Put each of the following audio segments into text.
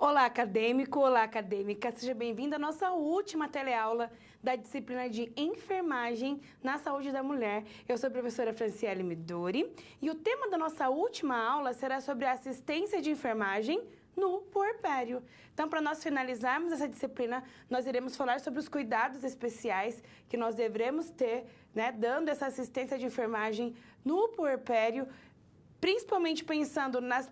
Olá, acadêmico! Olá, acadêmica! Seja bem-vindo à nossa última teleaula da disciplina de Enfermagem na Saúde da Mulher. Eu sou a professora Franciele Midori e o tema da nossa última aula será sobre a assistência de enfermagem no puerpério. Então, para nós finalizarmos essa disciplina, nós iremos falar sobre os cuidados especiais que nós devemos ter, dando essa assistência de enfermagem no puerpério, principalmente pensando nos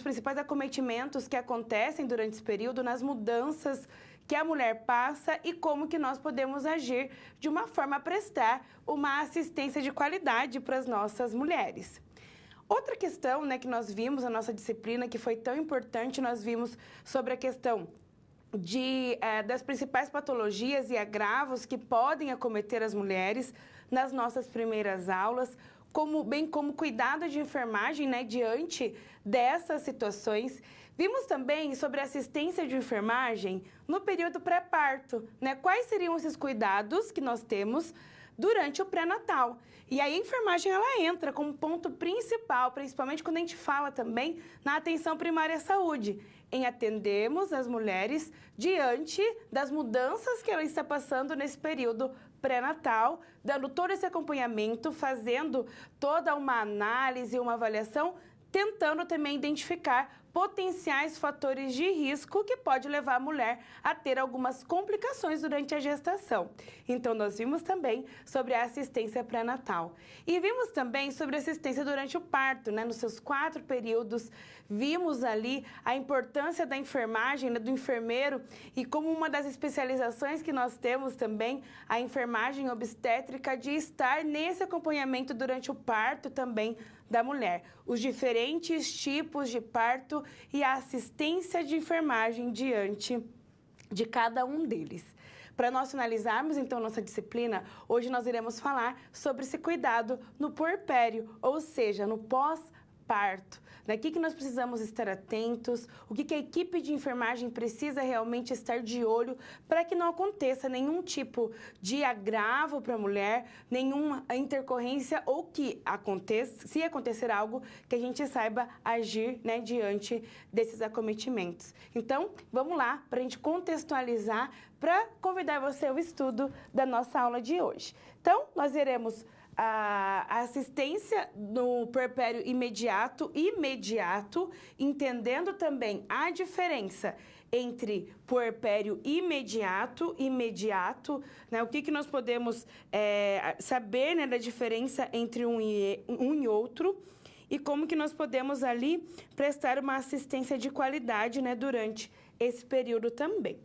principais acometimentos que acontecem durante esse período, nas mudanças que a mulher passa e como que nós podemos agir de uma forma a prestar uma assistência de qualidade para as nossas mulheres. Outra questão, que nós vimos na nossa disciplina, que foi tão importante, nós vimos sobre a questão das principais patologias e agravos que podem acometer as mulheres nas nossas primeiras aulas, bem como cuidado de enfermagem, diante dessas situações. Vimos também sobre assistência de enfermagem no período pré-parto, Quais seriam esses cuidados que nós temos durante o pré-natal. E aí a enfermagem ela entra como ponto principal, principalmente quando a gente fala também na atenção primária à saúde, em atendermos as mulheres diante das mudanças que ela está passando nesse período pré-natal, dando todo esse acompanhamento, fazendo toda uma análise, uma avaliação, tentando também identificar potenciais fatores de risco que pode levar a mulher a ter algumas complicações durante a gestação. Então, nós vimos também sobre a assistência pré-natal. E vimos também sobre a assistência durante o parto, nos seus 4 períodos. Vimos ali a importância da enfermagem, do enfermeiro, e como uma das especializações que nós temos também, a enfermagem obstétrica, de estar nesse acompanhamento durante o parto também da mulher. Os diferentes tipos de parto e a assistência de enfermagem diante de cada um deles. Para nós finalizarmos, então, nossa disciplina, hoje nós iremos falar sobre esse cuidado no puerpério, ou seja, no pós-parto. O que nós precisamos estar atentos, o que a equipe de enfermagem precisa realmente estar de olho para que não aconteça nenhum tipo de agravo para a mulher, nenhuma intercorrência ou que aconteça, se acontecer algo, que a gente saiba agir diante desses acometimentos. Então, vamos lá para a gente contextualizar, para convidar você ao estudo da nossa aula de hoje. Então, nós iremos a assistência no puerpério imediato, entendendo também a diferença entre puerpério imediato, o que nós podemos saber da diferença entre um e outro, e como que nós podemos ali prestar uma assistência de qualidade durante esse período também.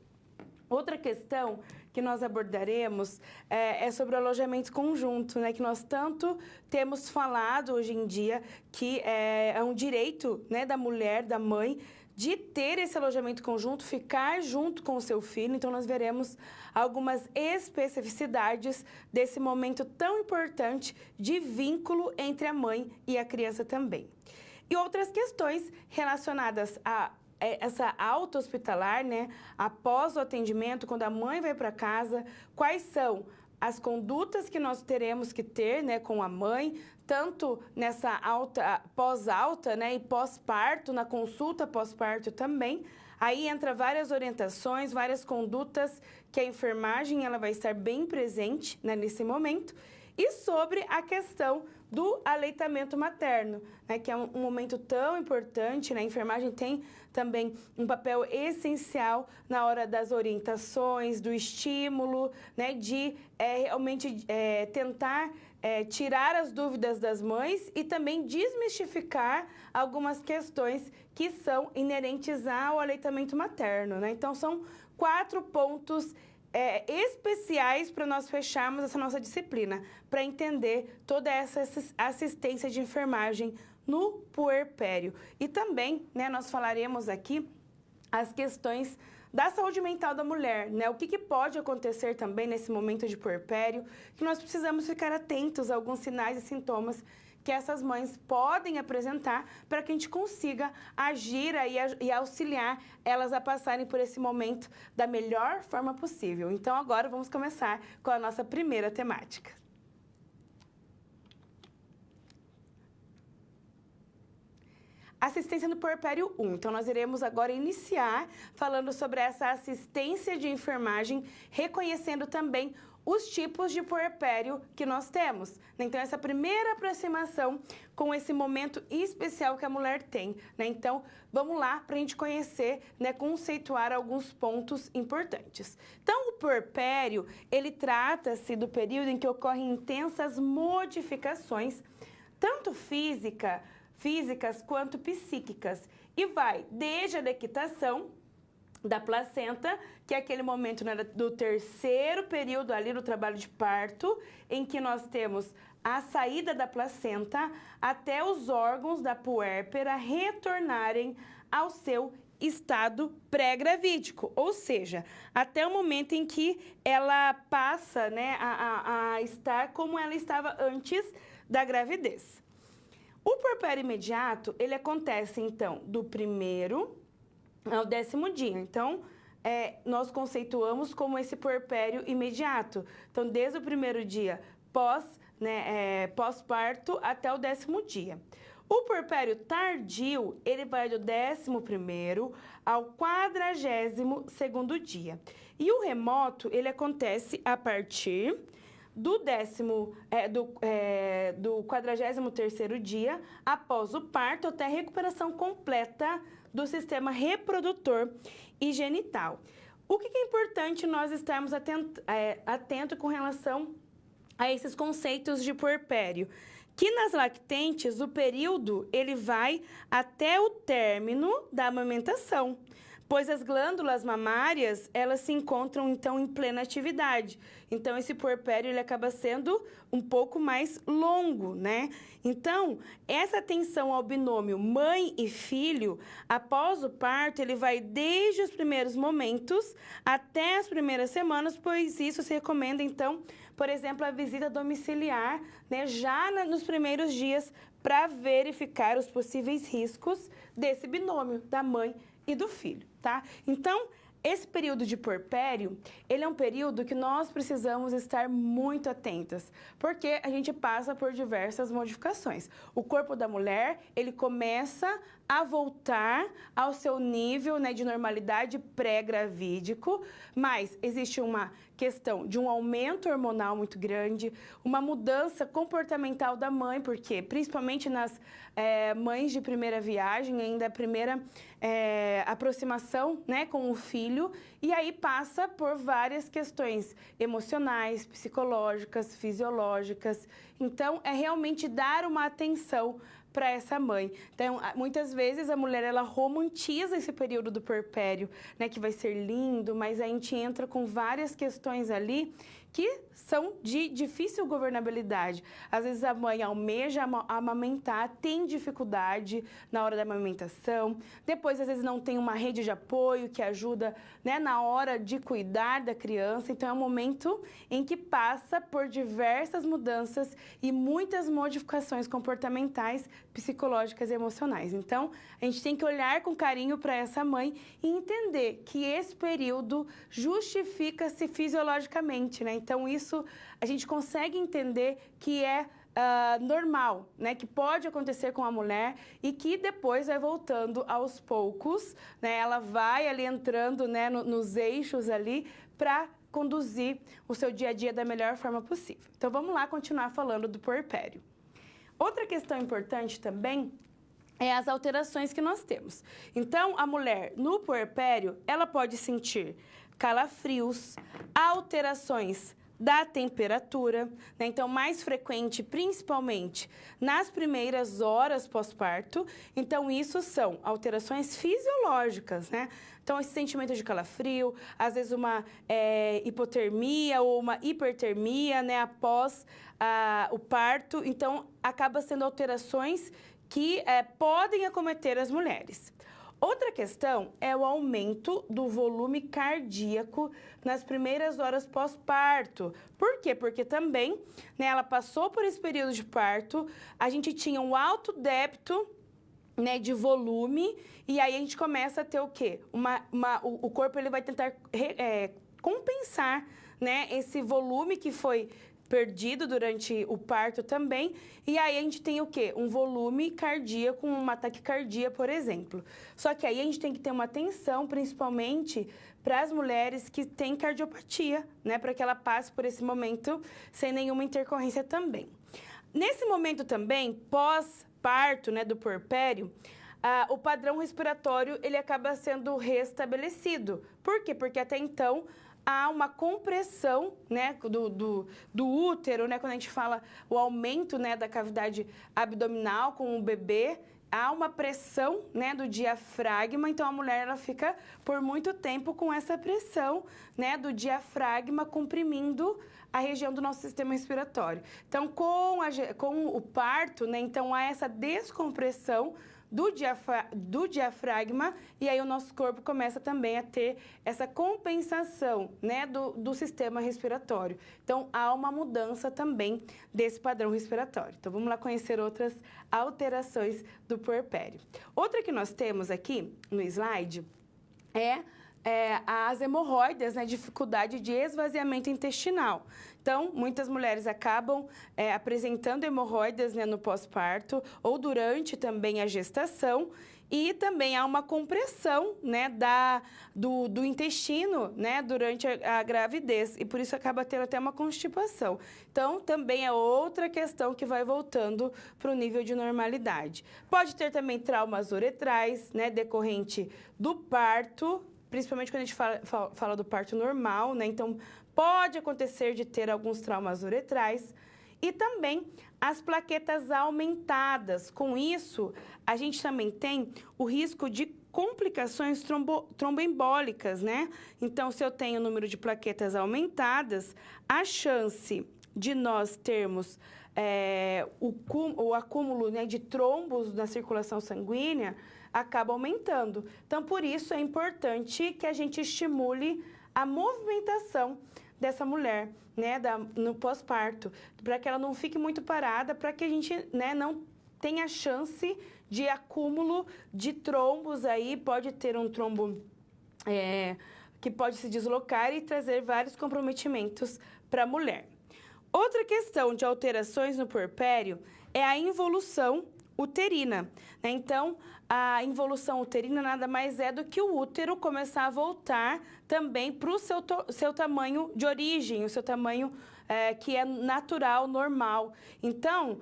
Outra questão que nós abordaremos é sobre o alojamento conjunto, que nós tanto temos falado hoje em dia, que é um direito da mulher, da mãe, de ter esse alojamento conjunto, ficar junto com o seu filho. Então, nós veremos algumas especificidades desse momento tão importante de vínculo entre a mãe e a criança também. E outras questões relacionadas a essa alta hospitalar, após o atendimento, quando a mãe vai para casa, quais são as condutas que nós teremos que ter com a mãe, tanto nessa pós-alta e pós-parto, na consulta pós-parto também. Aí entra várias orientações, várias condutas que a enfermagem ela vai estar bem presente nesse momento. E sobre a questão do aleitamento materno, que é um momento tão importante, a enfermagem tem também um papel essencial na hora das orientações, do estímulo, de realmente tentar tirar as dúvidas das mães e também desmistificar algumas questões que são inerentes ao aleitamento materno. Então, são 4 pontos especiais para nós fecharmos essa nossa disciplina, para entender toda essa assistência de enfermagem no puerpério. E também, nós falaremos aqui as questões da saúde mental da mulher, o que pode acontecer também nesse momento de puerpério, que nós precisamos ficar atentos a alguns sinais e sintomas que essas mães podem apresentar para que a gente consiga agir e auxiliar elas a passarem por esse momento da melhor forma possível. Então, agora vamos começar com a nossa primeira temática. Assistência no puerpério 1. Então, nós iremos agora iniciar falando sobre essa assistência de enfermagem, reconhecendo também os tipos de puerpério que nós temos. Então, essa primeira aproximação com esse momento especial que a mulher tem, né? Então, vamos lá para a gente conhecer, né, conceituar alguns pontos importantes. Então, o puerpério, ele trata-se do período em que ocorrem intensas modificações, tanto físicas quanto psíquicas, e vai desde a dequitação da placenta, que é aquele momento, né, do terceiro período ali no trabalho de parto, em que nós temos a saída da placenta, até os órgãos da puérpera retornarem ao seu estado pré-gravídico, ou seja, até o momento em que ela passa, né, a estar como ela estava antes da gravidez. O puerpério imediato, ele acontece, então, do primeiro ao 10º dia. Então, nós conceituamos como esse puerpério imediato. Então, desde o primeiro dia pós-parto até o 10º dia. O puerpério tardio, ele vai do 11º ao 42º dia. E o remoto, ele acontece a partir do 43º dia, após o parto, até a recuperação completa do sistema reprodutor e genital. O que é importante nós estarmos atento com relação a esses conceitos de puerpério? Que nas lactentes, o período ele vai até o término da amamentação, pois as glândulas mamárias, elas se encontram, então, em plena atividade. Então, esse puerpério, ele acaba sendo um pouco mais longo, né? Então, essa atenção ao binômio mãe e filho, após o parto, ele vai desde os primeiros momentos até as primeiras semanas, pois isso se recomenda, então, por exemplo, a visita domiciliar, né, já nos primeiros dias, para verificar os possíveis riscos desse binômio, da mãe e do filho, tá? Então, esse período de puerpério, ele é um período que nós precisamos estar muito atentas, porque a gente passa por diversas modificações. O corpo da mulher, ele começa a voltar ao seu nível, né, de normalidade pré-gravídico, mas existe uma questão de um aumento hormonal muito grande, uma mudança comportamental da mãe, porque principalmente nas mães de primeira viagem, ainda a primeira aproximação, né, com o filho, e aí passa por várias questões emocionais, psicológicas, fisiológicas. Então, é realmente dar uma atenção para essa mãe. Então, muitas vezes a mulher, ela romantiza esse período do puerpério, né, que vai ser lindo, mas a gente entra com várias questões ali que são de difícil governabilidade. Às vezes a mãe almeja amamentar, tem dificuldade na hora da amamentação, depois às vezes não tem uma rede de apoio que ajuda, né, na hora de cuidar da criança. Então é um momento em que passa por diversas mudanças e muitas modificações comportamentais, psicológicas e emocionais. Então a gente tem que olhar com carinho para essa mãe e entender que esse período justifica-se fisiologicamente, né? Então, isso a gente consegue entender que é normal, né? Que pode acontecer com a mulher e que depois vai voltando aos poucos, né? Ela vai ali entrando, né, nos eixos ali para conduzir o seu dia a dia da melhor forma possível. Então, vamos lá continuar falando do puerpério. Outra questão importante também é as alterações que nós temos. Então, a mulher no puerpério, ela pode sentir calafrios, alterações da temperatura, né? Então, mais frequente, principalmente nas primeiras horas pós-parto. Então, isso são alterações fisiológicas, né? Então, esse sentimento de calafrio, às vezes uma hipotermia ou uma hipertermia, né, após o parto. Então, acaba sendo alterações que podem acometer as mulheres. Outra questão é o aumento do volume cardíaco nas primeiras horas pós-parto. Por quê? Porque também, né, ela passou por esse período de parto, a gente tinha um alto débito, né, de volume, e aí a gente começa a ter o quê? O corpo, ele vai tentar compensar, né, esse volume que foi perdido durante o parto também. E aí a gente tem o quê? Um volume cardíaco, uma taquicardia, por exemplo. Só que aí a gente tem que ter uma atenção, principalmente para as mulheres que têm cardiopatia, né? Para que ela passe por esse momento sem nenhuma intercorrência também. Nesse momento também, pós-parto, né, do puerpério, o padrão respiratório ele acaba sendo restabelecido. Por quê? Porque até então há uma compressão, né, do útero, né, quando a gente fala o aumento, né, da cavidade abdominal com o bebê, há uma pressão, né, do diafragma, então a mulher ela fica por muito tempo com essa pressão, né, do diafragma comprimindo a região do nosso sistema respiratório. Então, com o parto, né, então há essa descompressão do diafragma, e aí o nosso corpo começa também a ter essa compensação, né, do sistema respiratório. Então, há uma mudança também desse padrão respiratório. Então, vamos lá conhecer outras alterações do puerpério. Outra que nós temos aqui no slide é as hemorroidas, né, dificuldade de esvaziamento intestinal. Então, muitas mulheres acabam apresentando hemorroidas, né, no pós-parto ou durante também a gestação. E também há uma compressão, né, do intestino, né, durante a gravidez. E por isso acaba tendo até uma constipação. Então, também é outra questão que vai voltando para o nível de normalidade. Pode ter também traumas uretrais, né, decorrente do parto, principalmente quando a gente fala do parto normal, né? Então, pode acontecer de ter alguns traumas uretrais. E também as plaquetas aumentadas. Com isso, a gente também tem o risco de complicações tromboembólicas, né? Então, se eu tenho o número de plaquetas aumentadas, a chance de nós termos o acúmulo, né, de trombos na circulação sanguínea acaba aumentando. Então, por isso, é importante que a gente estimule a movimentação dessa mulher, né, no pós-parto, para que ela não fique muito parada, para que a gente, né, não tenha chance de acúmulo de trombos aí, pode ter um trombo que pode se deslocar e trazer vários comprometimentos para a mulher. Outra questão de alterações no puerpério é a involução uterina, né? Então, a involução uterina nada mais é do que o útero começar a voltar também para o seu tamanho de origem, o seu tamanho que é natural, normal. Então,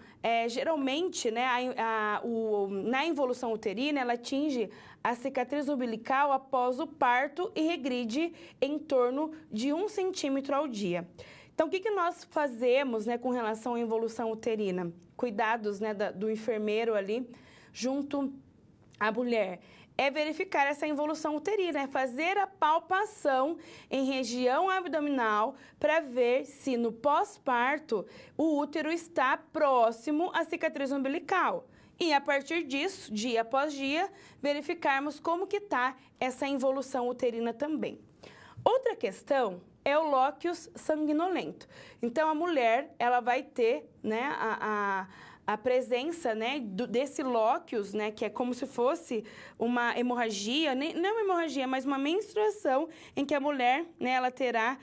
geralmente, né, na involução uterina, ela atinge a cicatriz umbilical após o parto e regride em torno de 1 centímetro ao dia. Então, o que nós fazemos, né, com relação à involução uterina? Cuidados, né, do enfermeiro ali, junto à mulher, é verificar essa involução uterina, é fazer a palpação em região abdominal para ver se no pós-parto o útero está próximo à cicatriz umbilical. E a partir disso, dia após dia, verificarmos como que está essa involução uterina também. Outra questão é o lóquios sanguinolento. Então, a mulher, ela vai ter, né, a presença, né, desse lóquios, né, que é como se fosse uma hemorragia, não uma hemorragia, mas uma menstruação em que a mulher, né, ela terá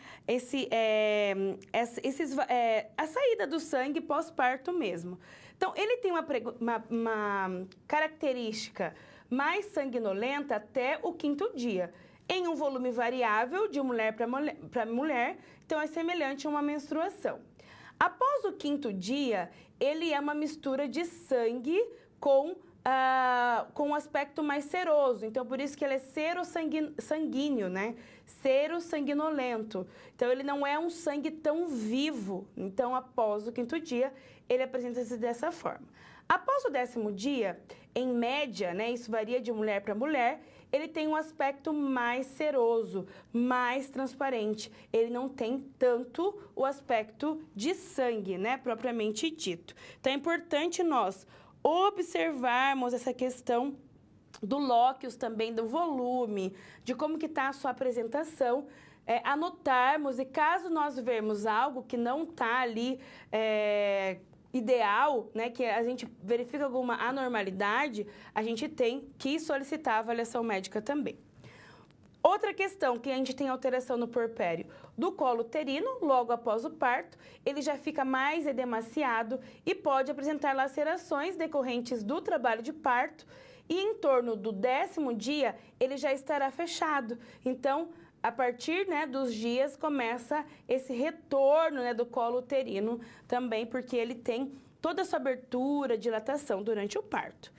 a saída do sangue pós-parto mesmo. Então, ele tem uma característica mais sanguinolenta até o 5º dia. Em um volume variável de mulher para mulher, então é semelhante a uma menstruação. Após o 5º dia, ele é uma mistura de sangue com um aspecto mais seroso. Então, por isso que ele é serossanguíneo, né? Serossanguinolento. Então, ele não é um sangue tão vivo. Então, após o 5º dia, ele apresenta-se dessa forma. Após o 10º dia, em média, né, isso varia de mulher para mulher, ele tem um aspecto mais seroso, mais transparente. Ele não tem tanto o aspecto de sangue, né, propriamente dito. Então, é importante nós observarmos essa questão do lóquios também, do volume, de como que está a sua apresentação, anotarmos, e caso nós vermos algo que não está ali ideal, né, que a gente verifica alguma anormalidade, a gente tem que solicitar a avaliação médica também. Outra questão que a gente tem alteração no puerpério do colo uterino, logo após o parto, ele já fica mais edemaciado e pode apresentar lacerações decorrentes do trabalho de parto e em torno do 10º dia ele já estará fechado. Então, a partir, né, dos dias começa esse retorno, né, do colo uterino também, porque ele tem toda a sua abertura, dilatação durante o parto.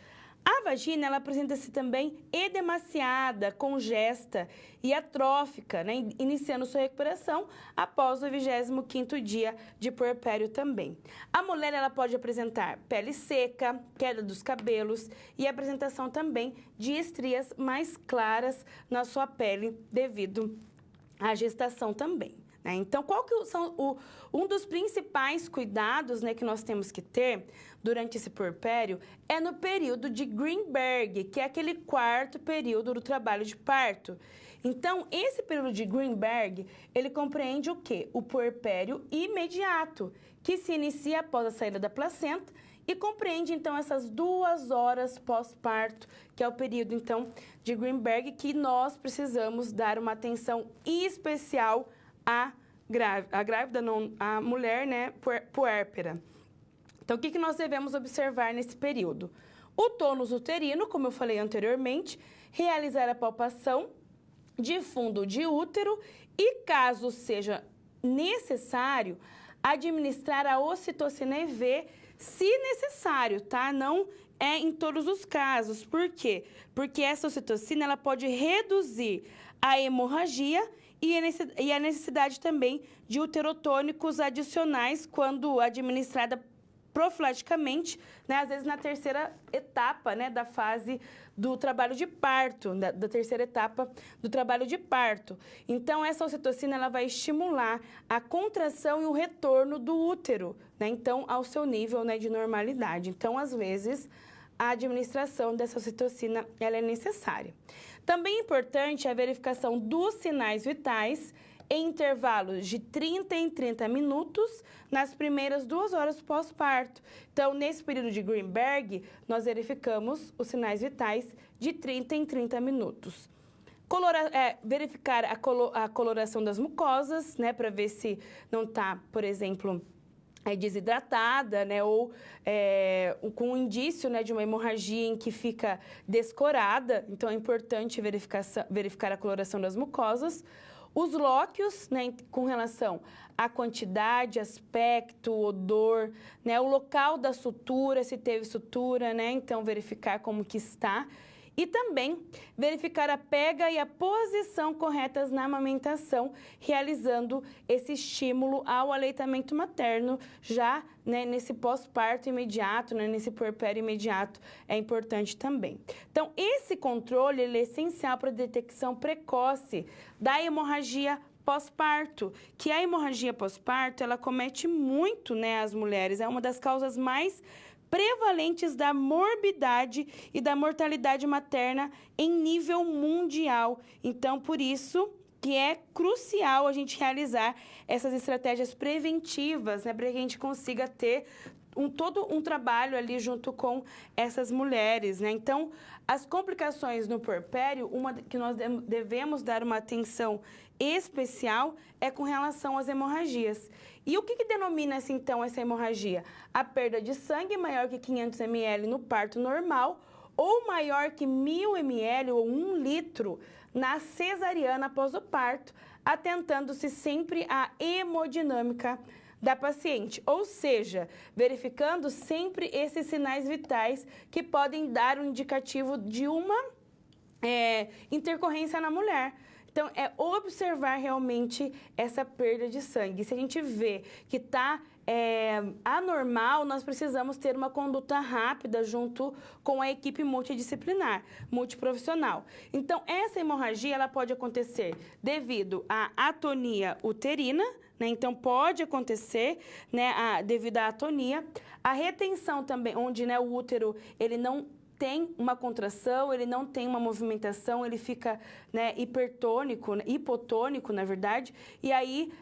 A vagina, ela apresenta-se também edemaciada, congesta e atrófica, né, iniciando sua recuperação após o 25º dia de puerpério também. A mulher, ela pode apresentar pele seca, queda dos cabelos e apresentação também de estrias mais claras na sua pele devido à gestação também. Então, qual que são um dos principais cuidados, né, que nós temos que ter durante esse puerpério é no período de Greenberg, que é aquele 4º período do trabalho de parto. Então, esse período de Greenberg, ele compreende o quê? O puerpério imediato, que se inicia após a saída da placenta e compreende, então, essas 2 horas pós-parto, que é o período, então, de Greenberg, que nós precisamos dar uma atenção especial a grávida, não, a mulher, né, puérpera. Então, o que nós devemos observar nesse período? O tônus uterino, como eu falei anteriormente, realizar a palpação de fundo de útero e, caso seja necessário, administrar a ocitocina EV, se necessário, tá? Não é em todos os casos. Por quê? Porque essa ocitocina, ela pode reduzir a hemorragia e a necessidade também de uterotônicos adicionais quando administrada profilaticamente, né, às vezes na 3ª etapa, né, da fase do trabalho de parto, da 3ª etapa do trabalho de parto. Então, essa ocitocina, ela vai estimular a contração e o retorno do útero, né, então, ao seu nível, né, de normalidade. Então, às vezes, a administração dessa ocitocina, ela é necessária. Também é importante a verificação dos sinais vitais em intervalos de 30 em 30 minutos nas primeiras 2 horas pós-parto. Então, nesse período de Greenberg, nós verificamos os sinais vitais de 30 em 30 minutos. Verificar a coloração das mucosas, né, para ver se não está, por exemplo, desidratada, né, ou com um indício, né, de uma hemorragia em que fica descorada. Então, é importante verificar a coloração das mucosas. Os lóquios, né, com relação à quantidade, aspecto, odor, né, o local da sutura, se teve sutura, né, então verificar como que está. E também verificar a pega e a posição corretas na amamentação, realizando esse estímulo ao aleitamento materno, já, né, nesse pós-parto imediato, né, nesse puerpério imediato, é importante também. Então, esse controle ele é essencial para a detecção precoce da hemorragia pós-parto, que a hemorragia pós-parto, ela comete muito, né, as mulheres, é uma das causas mais prevalentes da morbidade e da mortalidade materna em nível mundial. Então, por isso que é crucial a gente realizar essas estratégias preventivas, né, para que a gente consiga ter todo um trabalho ali junto com essas mulheres, né? Então, as complicações no puerpério, uma que nós devemos dar uma atenção especial é com relação às hemorragias. E o que denomina, assim, então, essa hemorragia? A perda de sangue maior que 500 ml no parto normal ou maior que 1.000 ml ou 1 litro na cesariana após o parto, atentando-se sempre à hemodinâmica da paciente, ou seja, verificando sempre esses sinais vitais que podem dar um indicativo de uma intercorrência na mulher. Então, é observar realmente essa perda de sangue. Se a gente vê que está anormal, nós precisamos ter uma conduta rápida junto com a equipe multidisciplinar, multiprofissional. Então, essa hemorragia ela pode acontecer devido à atonia uterina, né? Então, pode acontecer, né, devido à atonia. A retenção também, onde, né, o útero ele não tem uma contração, ele não tem uma movimentação, ele fica, né, hipertônico, hipotônico, na verdade, e aí,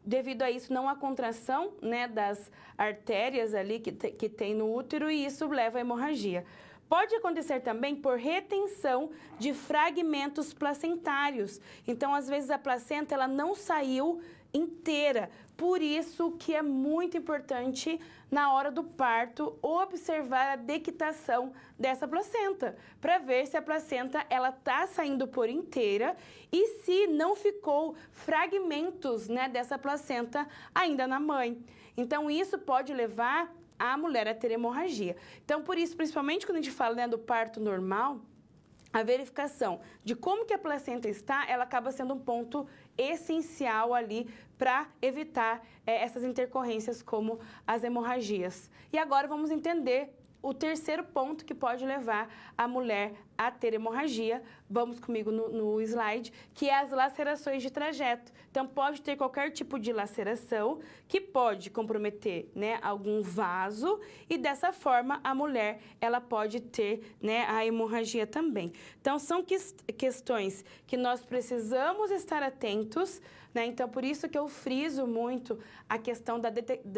devido a isso, não há contração, né, das artérias ali que tem no útero e isso leva à hemorragia. Pode acontecer também por retenção de fragmentos placentários. Então, às vezes, a placenta ela não saiu inteira. Por isso que é muito importante, na hora do parto, observar a dequitação dessa placenta, para ver se a placenta ela está saindo por inteira e se não ficou fragmentos, né, dessa placenta ainda na mãe. Então, isso pode levar a mulher a ter hemorragia. Então, por isso, principalmente quando a gente fala, né, do parto normal, a verificação de como que a placenta está, ela acaba sendo um ponto essencial ali para evitar essas intercorrências como as hemorragias. E agora vamos entender o terceiro ponto que pode levar a mulher a ter hemorragia. Vamos comigo no slide, que é as lacerações de trajeto. Então, pode ter qualquer tipo de laceração que pode comprometer, né, algum vaso e, dessa forma, a mulher ela pode ter, né, a hemorragia também. Então, são questões que nós precisamos estar atentos, né? Então, por isso que eu friso muito a questão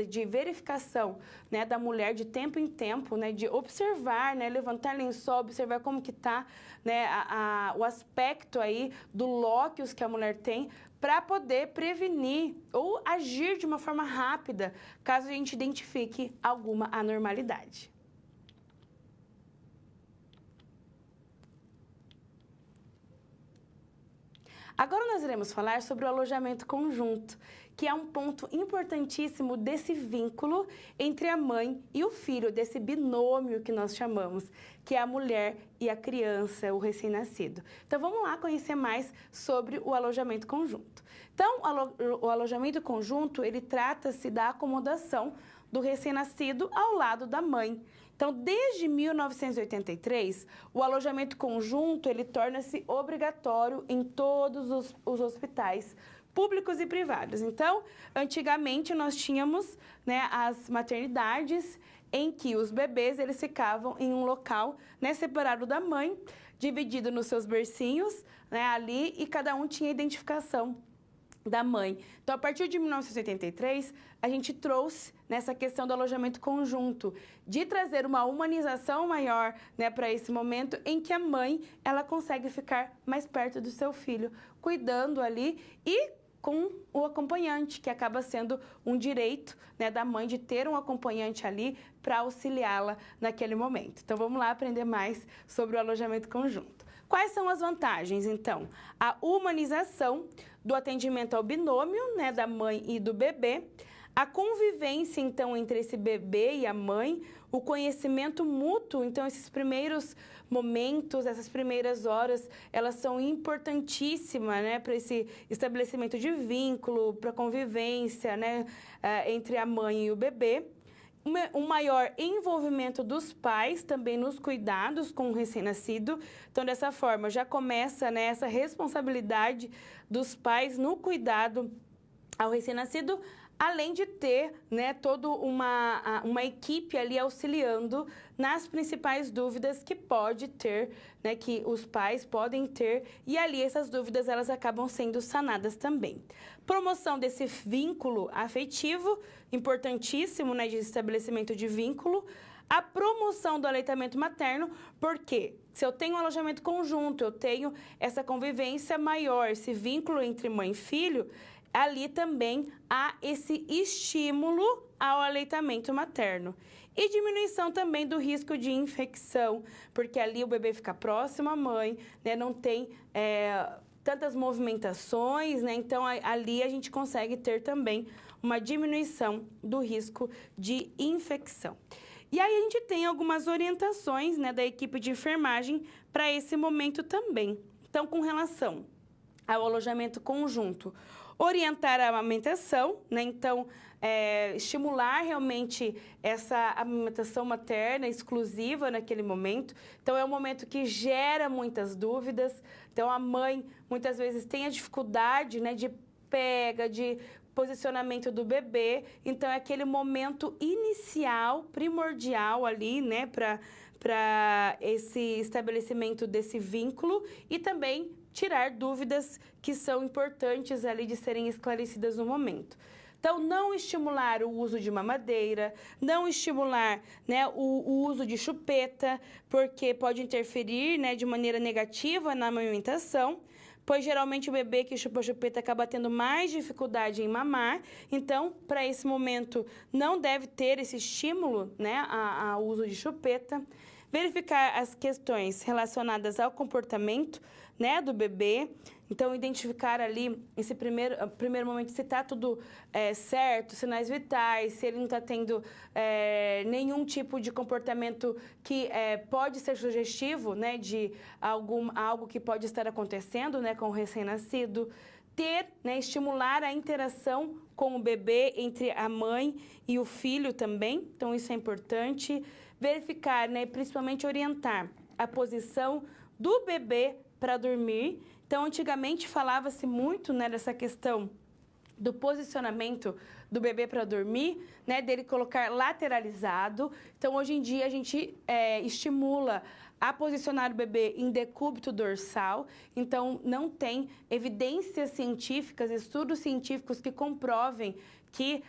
de verificação, né, da mulher de tempo em tempo, né, de observar, né, levantar lençol, observar como que está, né, o aspecto aí do lóquios que a mulher tem, para poder prevenir ou agir de uma forma rápida, caso a gente identifique alguma anormalidade. Agora nós iremos falar sobre o alojamento conjunto, que é um ponto importantíssimo desse vínculo entre a mãe e o filho, desse binômio que nós chamamos, que é a mulher e a criança, o recém-nascido. Então vamos lá conhecer mais sobre o alojamento conjunto. Então, o alojamento conjunto, ele trata-se da acomodação do recém-nascido ao lado da mãe. Então, desde 1983, o alojamento conjunto ele torna-se obrigatório em todos os hospitais públicos e privados. Então, antigamente nós tínhamos, né, as maternidades em que os bebês eles ficavam em um local, né, separado da mãe, dividido nos seus bercinhos, né, ali, e cada um tinha identificação da mãe. Então, a partir de 1983, a gente trouxe nessa questão do alojamento conjunto, de trazer uma humanização maior, né, para esse momento em que a mãe ela consegue ficar mais perto do seu filho, cuidando ali e com o acompanhante, que acaba sendo um direito, né, da mãe de ter um acompanhante ali para auxiliá-la naquele momento. Então, vamos lá aprender mais sobre o alojamento conjunto. Quais são as vantagens, então? A humanização do atendimento ao binômio, né, da mãe e do bebê, a convivência, então, entre esse bebê e a mãe, o conhecimento mútuo, então, esses primeiros momentos, essas primeiras horas, elas são importantíssimas, né, para esse estabelecimento de vínculo, para a convivência, né, entre a mãe e o bebê. Um maior envolvimento dos pais também nos cuidados com o recém-nascido. Então, dessa forma, já começa, né, essa responsabilidade dos pais no cuidado ao recém-nascido, além de ter, né, toda uma equipe ali auxiliando nas principais dúvidas que pode ter, né, que os pais podem ter, e ali essas dúvidas elas acabam sendo sanadas também. Promoção desse vínculo afetivo, importantíssimo, né, de estabelecimento de vínculo. A promoção do aleitamento materno, porque se eu tenho um alojamento conjunto, eu tenho essa convivência maior, esse vínculo entre mãe e filho, ali também há esse estímulo ao aleitamento materno. E diminuição também do risco de infecção, porque ali o bebê fica próximo à mãe, né, não tem tantas movimentações, né, então ali a gente consegue ter também uma diminuição do risco de infecção. E aí a gente tem algumas orientações, né, da equipe de enfermagem para esse momento também. Então, com relação ao alojamento conjunto, orientar a amamentação, né? Então, estimular realmente essa amamentação materna exclusiva naquele momento. Então, é um momento que gera muitas dúvidas. Então, a mãe, muitas vezes, tem a dificuldade, né, de pega, de posicionamento do bebê. Então, é aquele momento inicial, primordial ali, né, para esse estabelecimento desse vínculo e também tirar dúvidas que são importantes ali de serem esclarecidas no momento. Então, não estimular o uso de mamadeira, não estimular, né, o uso de chupeta, porque pode interferir, né, de maneira negativa na amamentação, pois geralmente o bebê que chupa chupeta acaba tendo mais dificuldade em mamar. Então, para esse momento, não deve ter esse estímulo, né, ao uso de chupeta. Verificar as questões relacionadas ao comportamento, né, do bebê. Então, identificar ali, esse primeiro momento, se está tudo certo, sinais vitais, se ele não está tendo nenhum tipo de comportamento que pode ser sugestivo, né, de algo que pode estar acontecendo, né, com o recém-nascido. Né, estimular a interação com o bebê entre a mãe e o filho também. Então, isso é importante. Verificar, né, principalmente orientar a posição do bebê para dormir. Então, antigamente falava-se muito, né, dessa questão do posicionamento do bebê para dormir, né, dele colocar lateralizado. Então, hoje em dia, a gente estimula a posicionar o bebê em decúbito dorsal. Então, não tem evidências científicas, estudos científicos que comprovem que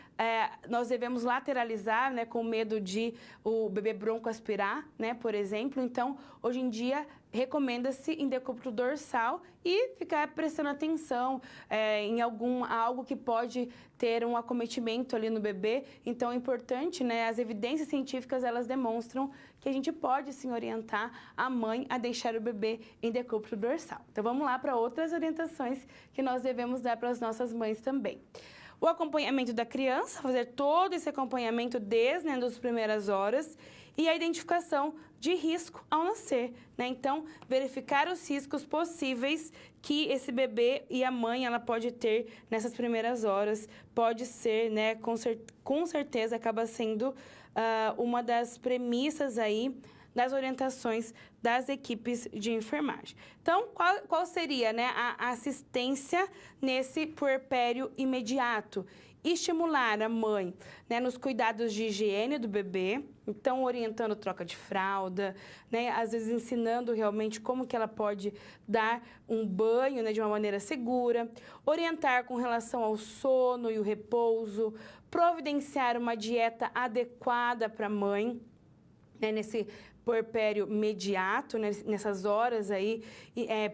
nós devemos lateralizar, né, com medo de o bebê broncoaspirar, né, por exemplo. Então, hoje em dia, recomenda-se em decúbito dorsal e ficar prestando atenção em algo que pode ter um acometimento ali no bebê. Então, é importante, né, as evidências científicas, elas demonstram que a gente pode, sim, orientar a mãe a deixar o bebê em decúbito dorsal. Então, vamos lá para outras orientações que nós devemos dar para as nossas mães também. O acompanhamento da criança, fazer todo esse acompanhamento desde, né, as primeiras horas, e a identificação de risco ao nascer, né? Então, verificar os riscos possíveis que esse bebê e a mãe ela pode ter nessas primeiras horas. Pode ser, né, com certeza acaba sendo uma das premissas aí das orientações das equipes de enfermagem. Então, qual seria, né, a assistência nesse puerpério imediato? Estimular a mãe, né, nos cuidados de higiene do bebê, então orientando troca de fralda, né, às vezes ensinando realmente como que ela pode dar um banho, né, de uma maneira segura, orientar com relação ao sono e o repouso, providenciar uma dieta adequada para a mãe, né, nesse puerpério imediato, né, nessas horas aí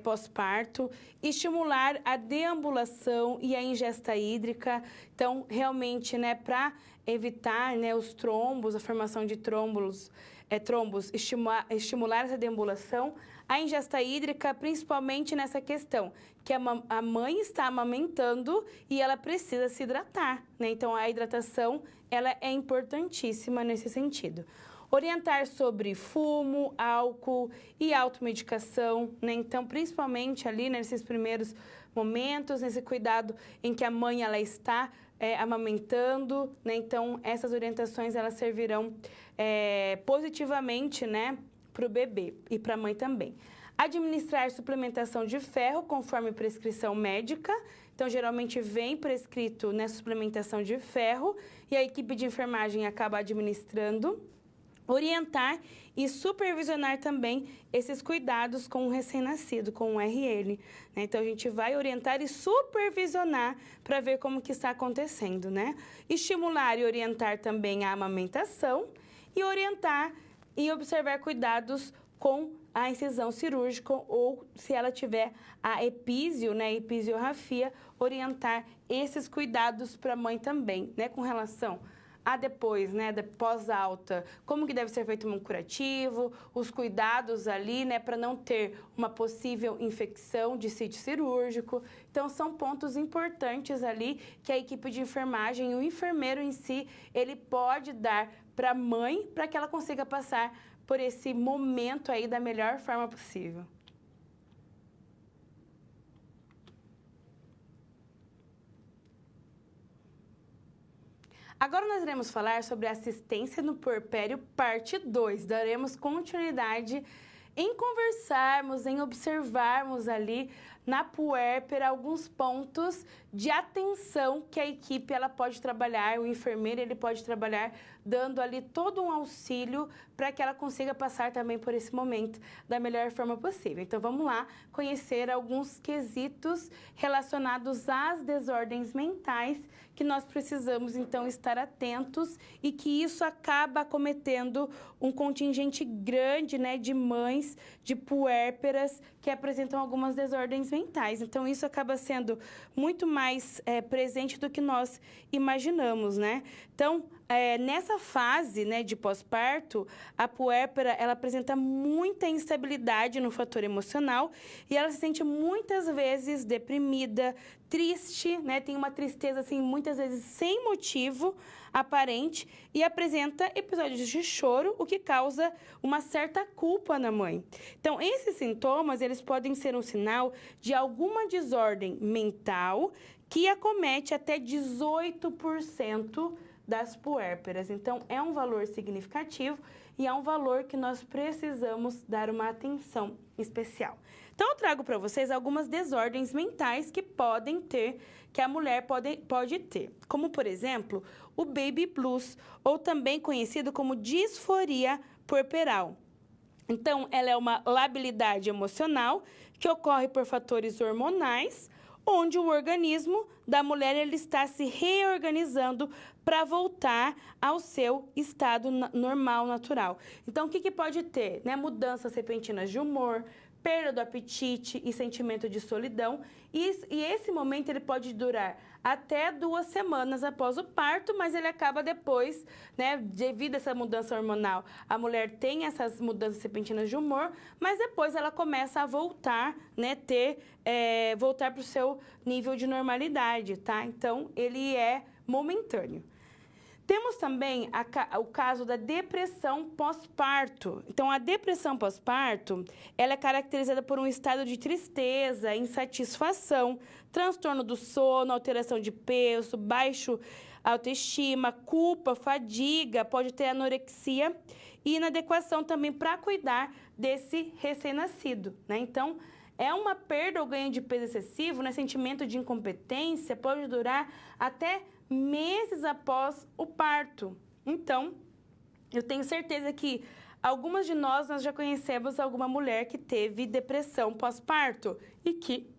pós-parto, estimular a deambulação e a ingesta hídrica. Então, realmente, né, para evitar, né, os trombos, a formação de trombos, estimular essa deambulação, a ingesta hídrica, principalmente nessa questão, que a mãe está amamentando e ela precisa se hidratar, né? Então, a hidratação, ela é importantíssima nesse sentido. Orientar sobre fumo, álcool e automedicação, né? Então, principalmente ali nesses primeiros momentos, nesse cuidado em que a mãe ela está amamentando, né? Então, essas orientações elas servirão positivamente, né, para o bebê e para a mãe também. Administrar suplementação de ferro conforme prescrição médica. Então, geralmente vem prescrito, né, suplementação de ferro e a equipe de enfermagem acaba administrando. Orientar e supervisionar também esses cuidados com o recém-nascido, com o RL, né? Então, a gente vai orientar e supervisionar para ver como que está acontecendo, né? Estimular e orientar também a amamentação e orientar e observar cuidados com a incisão cirúrgica ou, se ela tiver a epísio, né, episiorrafia, orientar esses cuidados para a mãe também, né, com relação depois, né, pós-alta, como que deve ser feito um curativo, os cuidados ali, né, para não ter uma possível infecção de sítio cirúrgico. Então, são pontos importantes ali que a equipe de enfermagem, o enfermeiro em si, ele pode dar para a mãe, para que ela consiga passar por esse momento aí da melhor forma possível. Agora nós iremos falar sobre a assistência no puerpério, parte 2. Daremos continuidade em conversarmos, em observarmos ali, na puérpera alguns pontos de atenção que a equipe ela pode trabalhar, o enfermeiro ele pode trabalhar dando ali todo um auxílio para que ela consiga passar também por esse momento da melhor forma possível. Então vamos lá conhecer alguns quesitos relacionados às desordens mentais que nós precisamos então estar atentos e que isso acaba acometendo um contingente grande, né, de mães, de puérperas que apresentam algumas desordens mentais. Então isso acaba sendo muito mais presente do que nós imaginamos, né? Então, nessa fase, né, de pós-parto, a puérpera ela apresenta muita instabilidade no fator emocional e ela se sente muitas vezes deprimida, triste, né, tem uma tristeza assim muitas vezes sem motivo aparente e apresenta episódios de choro, o que causa uma certa culpa na mãe. Então, esses sintomas eles podem ser um sinal de alguma desordem mental que acomete até 18% das puérperas. Então, é um valor significativo e é um valor que nós precisamos dar uma atenção especial. Então, eu trago para vocês algumas desordens mentais que podem ter, que a mulher pode ter. Como, por exemplo, o baby blues, ou também conhecido como disforia puerperal. Então, ela é uma labilidade emocional que ocorre por fatores hormonais, onde o organismo da mulher ele está se reorganizando para voltar ao seu estado normal, natural. Então, o que pode ter? Né? Mudanças repentinas de humor, perda do apetite e sentimento de solidão. E esse momento ele pode durar até 2 semanas após o parto, mas ele acaba depois, né, devido a essa mudança hormonal. A mulher tem essas mudanças repentinas de humor, mas depois ela começa a voltar, né, voltar para o seu nível de normalidade, tá? Então, ele é momentâneo. Temos também o caso da depressão pós-parto. Então, a depressão pós-parto, ela é caracterizada por um estado de tristeza, insatisfação, transtorno do sono, alteração de peso, baixo autoestima, culpa, fadiga, pode ter anorexia e inadequação também para cuidar desse recém-nascido, né? Então, é uma perda ou ganho de peso excessivo, né? Sentimento de incompetência pode durar até meses após o parto. Então, eu tenho certeza que algumas de nós já conhecemos alguma mulher que teve depressão pós-parto e que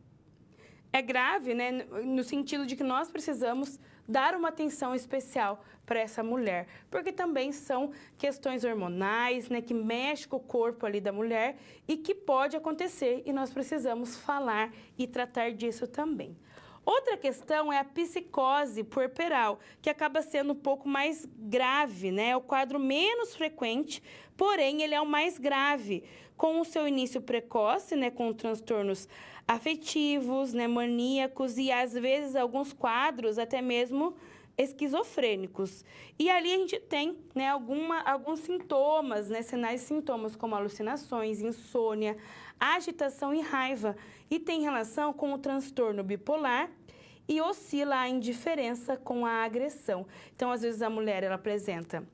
é grave, né, no sentido de que nós precisamos dar uma atenção especial para essa mulher, porque também são questões hormonais, né, que mexem com o corpo ali da mulher e que pode acontecer e nós precisamos falar e tratar disso também. Outra questão é a psicose puerperal, que acaba sendo um pouco mais grave, né? É o quadro menos frequente, porém ele é o mais grave, com o seu início precoce, né, com transtornos afetivos, né, maníacos e às vezes alguns quadros até mesmo esquizofrênicos. E ali a gente tem, né, alguns sintomas, né, sinais e sintomas como alucinações, insônia, agitação e raiva. E tem relação com o transtorno bipolar e oscila a indiferença com a agressão. Então, às vezes, a mulher ela apresenta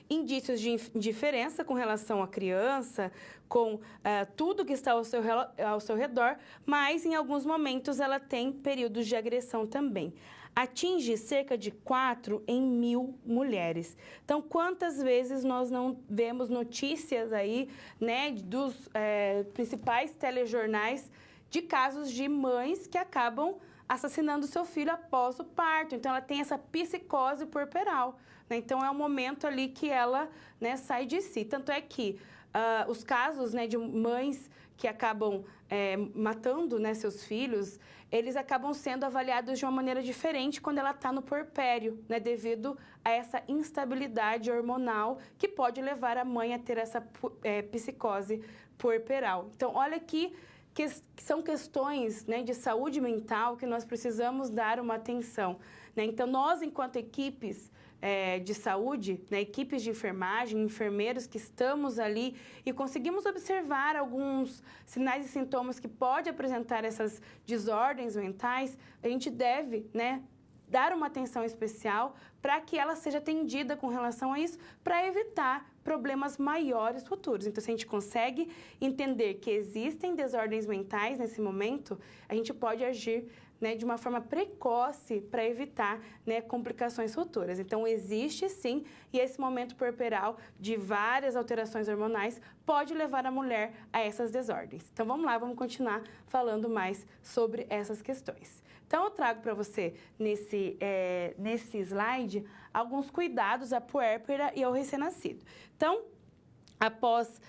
indícios de indiferença com relação à criança, com tudo que está ao seu redor, mas em alguns momentos ela tem períodos de agressão também. Atinge cerca de 4 em 1000 mulheres. Então, quantas vezes nós não vemos notícias aí, né, dos principais telejornais de casos de mães que acabam assassinando seu filho após o parto. Então, ela tem essa psicose puerperal, né? Então, é um momento ali que ela, né, sai de si. Tanto é que os casos, né, de mães que acabam matando, né, seus filhos, eles acabam sendo avaliados de uma maneira diferente quando ela está no puerpério, né, devido a essa instabilidade hormonal que pode levar a mãe a ter essa psicose puerperal. Então, olha aqui que são questões, né, de saúde mental que nós precisamos dar uma atenção, né? Então, nós, enquanto equipes de saúde, né, equipes de enfermagem, enfermeiros que estamos ali e conseguimos observar alguns sinais e sintomas que pode apresentar essas desordens mentais, a gente deve, né, dar uma atenção especial para que ela seja atendida com relação a isso, para evitar problemas maiores futuros. Então, se a gente consegue entender que existem desordens mentais nesse momento, a gente pode agir, né, de uma forma precoce para evitar, né, complicações futuras. Então, existe sim, e esse momento puerperal de várias alterações hormonais pode levar a mulher a essas desordens. Então, vamos lá, vamos continuar falando mais sobre essas questões. Então, eu trago para você, nesse slide, alguns cuidados à puérpera e ao recém-nascido. Então, após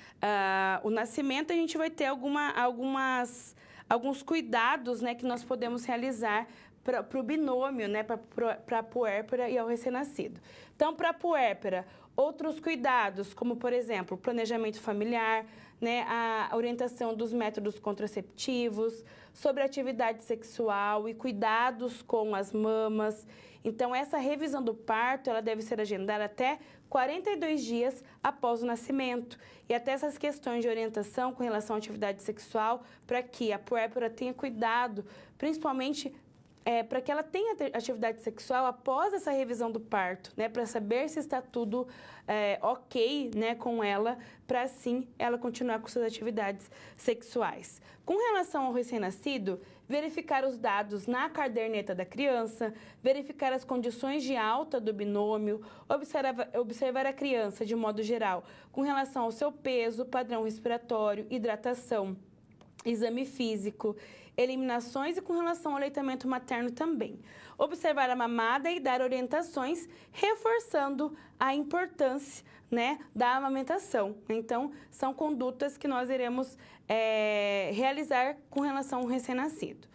o nascimento, a gente vai ter alguns cuidados, né, que nós podemos realizar para o binômio, né, para a puérpera e ao recém-nascido. Então, para a puérpera, outros cuidados, como, por exemplo, planejamento familiar, né, a orientação dos métodos contraceptivos, sobre atividade sexual e cuidados com as mamas. Então, essa revisão do parto, ela deve ser agendada até 42 dias após o nascimento. E até essas questões de orientação com relação à atividade sexual, para que a puérpera tenha cuidado, principalmente para que ela tenha atividade sexual após essa revisão do parto, né, para saber se está tudo ok, né, com ela, para assim ela continuar com suas atividades sexuais. Com relação ao recém-nascido, verificar os dados na caderneta da criança, verificar as condições de alta do binômio, observar a criança de modo geral com relação ao seu peso, padrão respiratório, hidratação, exame físico, eliminações e com relação ao aleitamento materno também. Observar a mamada e dar orientações, reforçando a importância, né, da amamentação. Então, são condutas que nós iremos realizar com relação ao recém-nascido.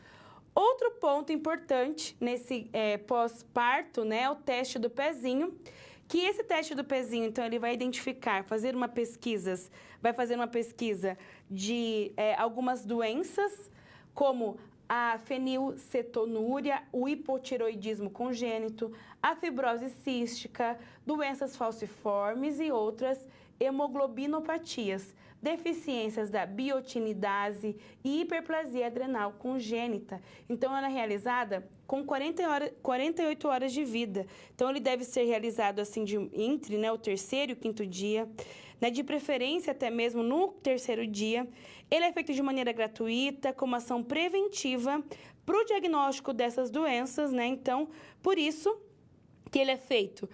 Outro ponto importante nesse pós-parto, né, é o teste do pezinho, que esse teste do pezinho, então, ele vai identificar, vai fazer uma pesquisa de algumas doenças, como a fenilcetonúria, o hipotiroidismo congênito, a fibrose cística, doenças falciformes e outras hemoglobinopatias, deficiências da biotinidase e hiperplasia adrenal congênita. Então, ela é realizada com 48 horas de vida. Então, ele deve ser realizado assim entre, né, o terceiro e o quinto dia, né, de preferência até mesmo no terceiro dia. Ele é feito de maneira gratuita, como ação preventiva para o diagnóstico dessas doenças, né? Então, por isso que ele é feito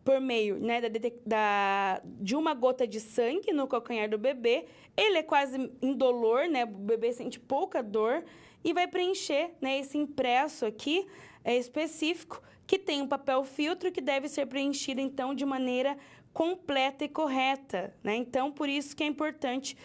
por meio, né, de uma gota de sangue no calcanhar do bebê. Ele é quase indolor, né? O bebê sente pouca dor e vai preencher, né, esse impresso aqui específico, que tem um papel filtro que deve ser preenchido, então, de maneira completa e correta, né? Então, por isso que é importante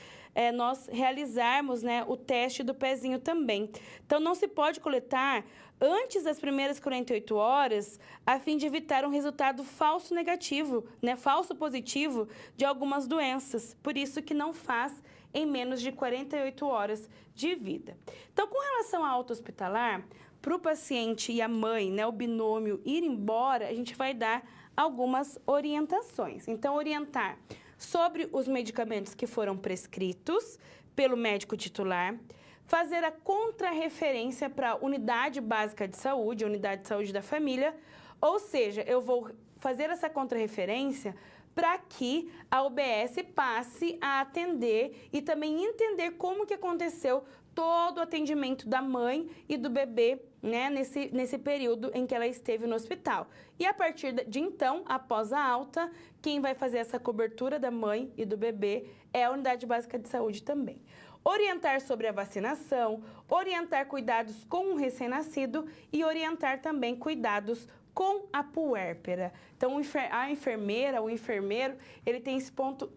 nós realizarmos, né, o teste do pezinho também. Então, não se pode coletar antes das primeiras 48 horas, a fim de evitar um resultado falso negativo, né, falso positivo de algumas doenças. Por isso que não faz em menos de 48 horas de vida. Então, com relação à alta hospitalar, para o paciente e a mãe, né, o binômio ir embora, a gente vai dar algumas orientações. Então, orientar sobre os medicamentos que foram prescritos pelo médico titular, fazer a contrarreferência para a unidade básica de saúde, a unidade de saúde da família, ou seja, eu vou fazer essa contrarreferência para que a UBS passe a atender e também entender como que aconteceu todo o atendimento da mãe e do bebê, né, nesse período em que ela esteve no hospital. E a partir de então, após a alta, quem vai fazer essa cobertura da mãe e do bebê é a unidade básica de saúde também. Orientar sobre a vacinação, orientar cuidados com o recém-nascido e orientar também cuidados com a puérpera. Então, a enfermeira, o enfermeiro, ele tem esse ponto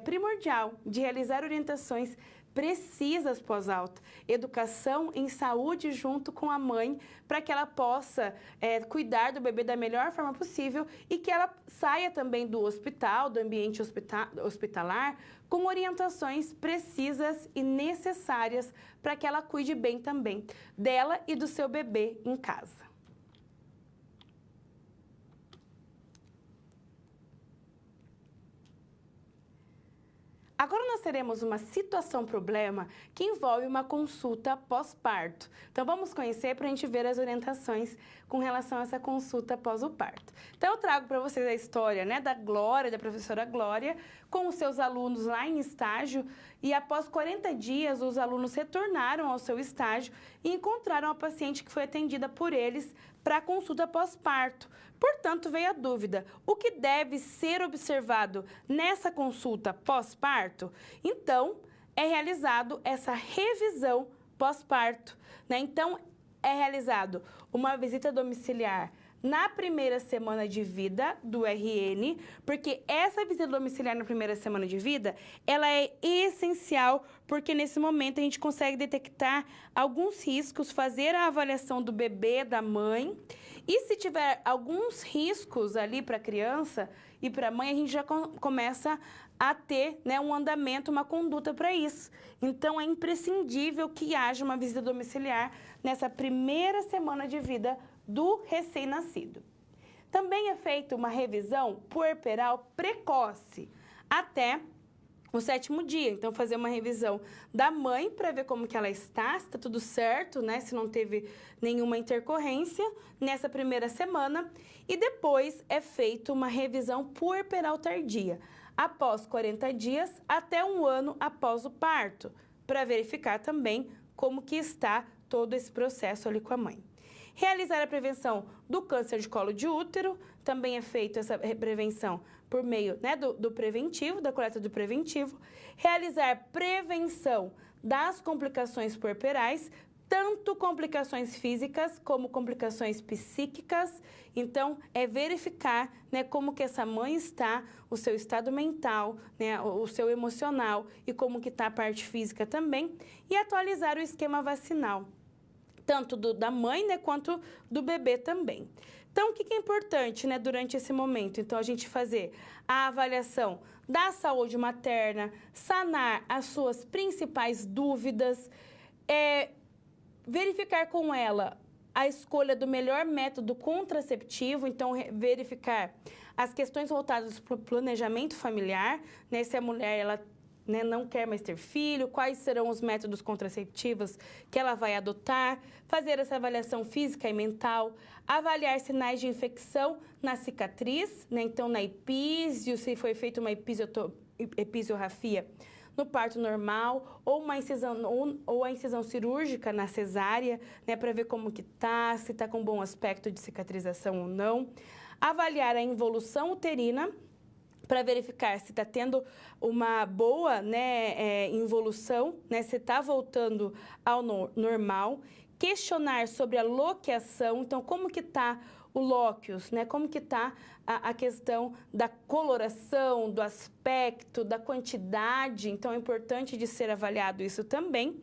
primordial de realizar orientações precisas pós-alta, educação em saúde junto com a mãe, para que ela possa cuidar do bebê da melhor forma possível e que ela saia também do hospital, do ambiente hospitalar, com orientações precisas e necessárias para que ela cuide bem também dela e do seu bebê em casa. Agora nós teremos uma situação-problema que envolve uma consulta pós-parto. Então, vamos conhecer para a gente ver as orientações com relação a essa consulta após o parto. Então, eu trago para vocês a história, né, da Glória, da professora Glória, com os seus alunos lá em estágio, e após 40 dias, os alunos retornaram ao seu estágio e encontraram a paciente que foi atendida por eles para a consulta pós-parto. Portanto, veio a dúvida, o que deve ser observado nessa consulta pós-parto? Então, é realizado essa revisão pós-parto, né? Então, é realizado uma visita domiciliar na primeira semana de vida do RN, porque essa visita domiciliar na primeira semana de vida, ela é essencial, porque nesse momento a gente consegue detectar alguns riscos, fazer a avaliação do bebê, da mãe, e se tiver alguns riscos ali para a criança e para a mãe, a gente já começa a ter, né, um andamento, uma conduta para isso. Então, é imprescindível que haja uma visita domiciliar nessa primeira semana de vida do recém-nascido. Também é feita uma revisão puerperal precoce até o 7º dia. Então, fazer uma revisão da mãe para ver como que ela está, se está tudo certo, né? Se não teve nenhuma intercorrência nessa primeira semana. E depois é feita uma revisão puerperal tardia, após 40 dias até 1 ano após o parto, para verificar também como que está todo esse processo ali com a mãe. Realizar a prevenção do câncer de colo de útero, também é feita essa prevenção por meio, né, do preventivo, da coleta do preventivo. Realizar prevenção das complicações puerperais, tanto complicações físicas como complicações psíquicas. Então, é verificar, né, como que essa mãe está, o seu estado mental, né, o seu emocional e como que está a parte física também. E atualizar o esquema vacinal, tanto da mãe, né, quanto do bebê também. Então, o que é importante, né, durante esse momento? Então, a gente fazer a avaliação da saúde materna, sanar as suas principais dúvidas, verificar com ela a escolha do melhor método contraceptivo, então, verificar as questões voltadas para o planejamento familiar, né, se a mulher, ela, né, não quer mais ter filho, quais serão os métodos contraceptivos que ela vai adotar, fazer essa avaliação física e mental, avaliar sinais de infecção na cicatriz, né, então na epísio, se foi feita uma episiorrafia no parto normal, ou uma incisão, ou a incisão cirúrgica na cesárea, né, para ver como que tá, se está com bom aspecto de cicatrização ou não. Avaliar a involução uterina, para verificar se está tendo uma boa, né, involução, né, se está voltando ao normal. Questionar sobre a loqueação, então como que está o lóquios, né, como que está a questão da coloração, do aspecto, da quantidade, então é importante de ser avaliado isso também.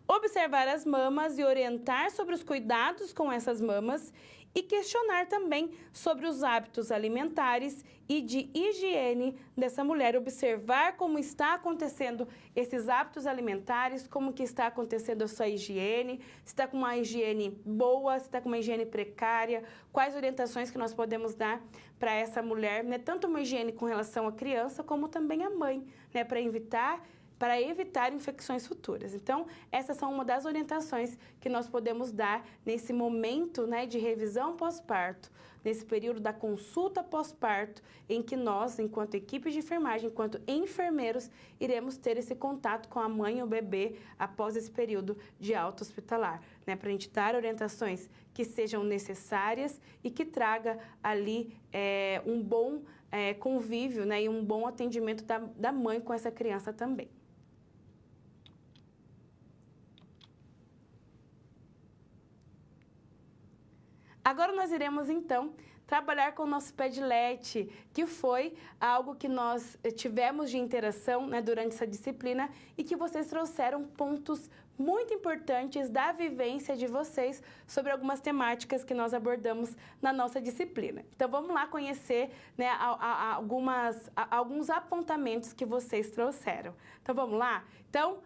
Observar as mamas e orientar sobre os cuidados com essas mamas e questionar também sobre os hábitos alimentares e de higiene dessa mulher, observar como está acontecendo esses hábitos alimentares, como que está acontecendo a sua higiene, se está com uma higiene boa, se está com uma higiene precária, quais orientações que nós podemos dar para essa mulher, né? Tanto uma higiene com relação à criança, como também à mãe, né? Para evitar infecções futuras. Então, essas são uma das orientações que nós podemos dar nesse momento, né, de revisão pós-parto, nesse período da consulta pós-parto, em que nós, enquanto equipe de enfermagem, enquanto enfermeiros, iremos ter esse contato com a mãe e o bebê após esse período de alta hospitalar, né, para a gente dar orientações que sejam necessárias e que traga ali um bom convívio, né, e um bom atendimento da mãe com essa criança também. Agora nós iremos, então, trabalhar com o nosso Padlet, que foi algo que nós tivemos de interação, né, durante essa disciplina e que vocês trouxeram pontos muito importantes da vivência de vocês sobre algumas temáticas que nós abordamos na nossa disciplina. Então, vamos lá conhecer, né, alguns apontamentos que vocês trouxeram. Então, vamos lá? Então,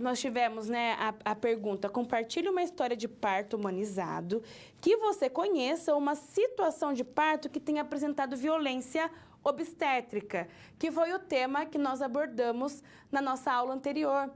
nós tivemos, né, a pergunta: compartilhe uma história de parto humanizado que você conheça, uma situação de parto que tenha apresentado violência obstétrica, que foi o tema que nós abordamos na nossa aula anterior,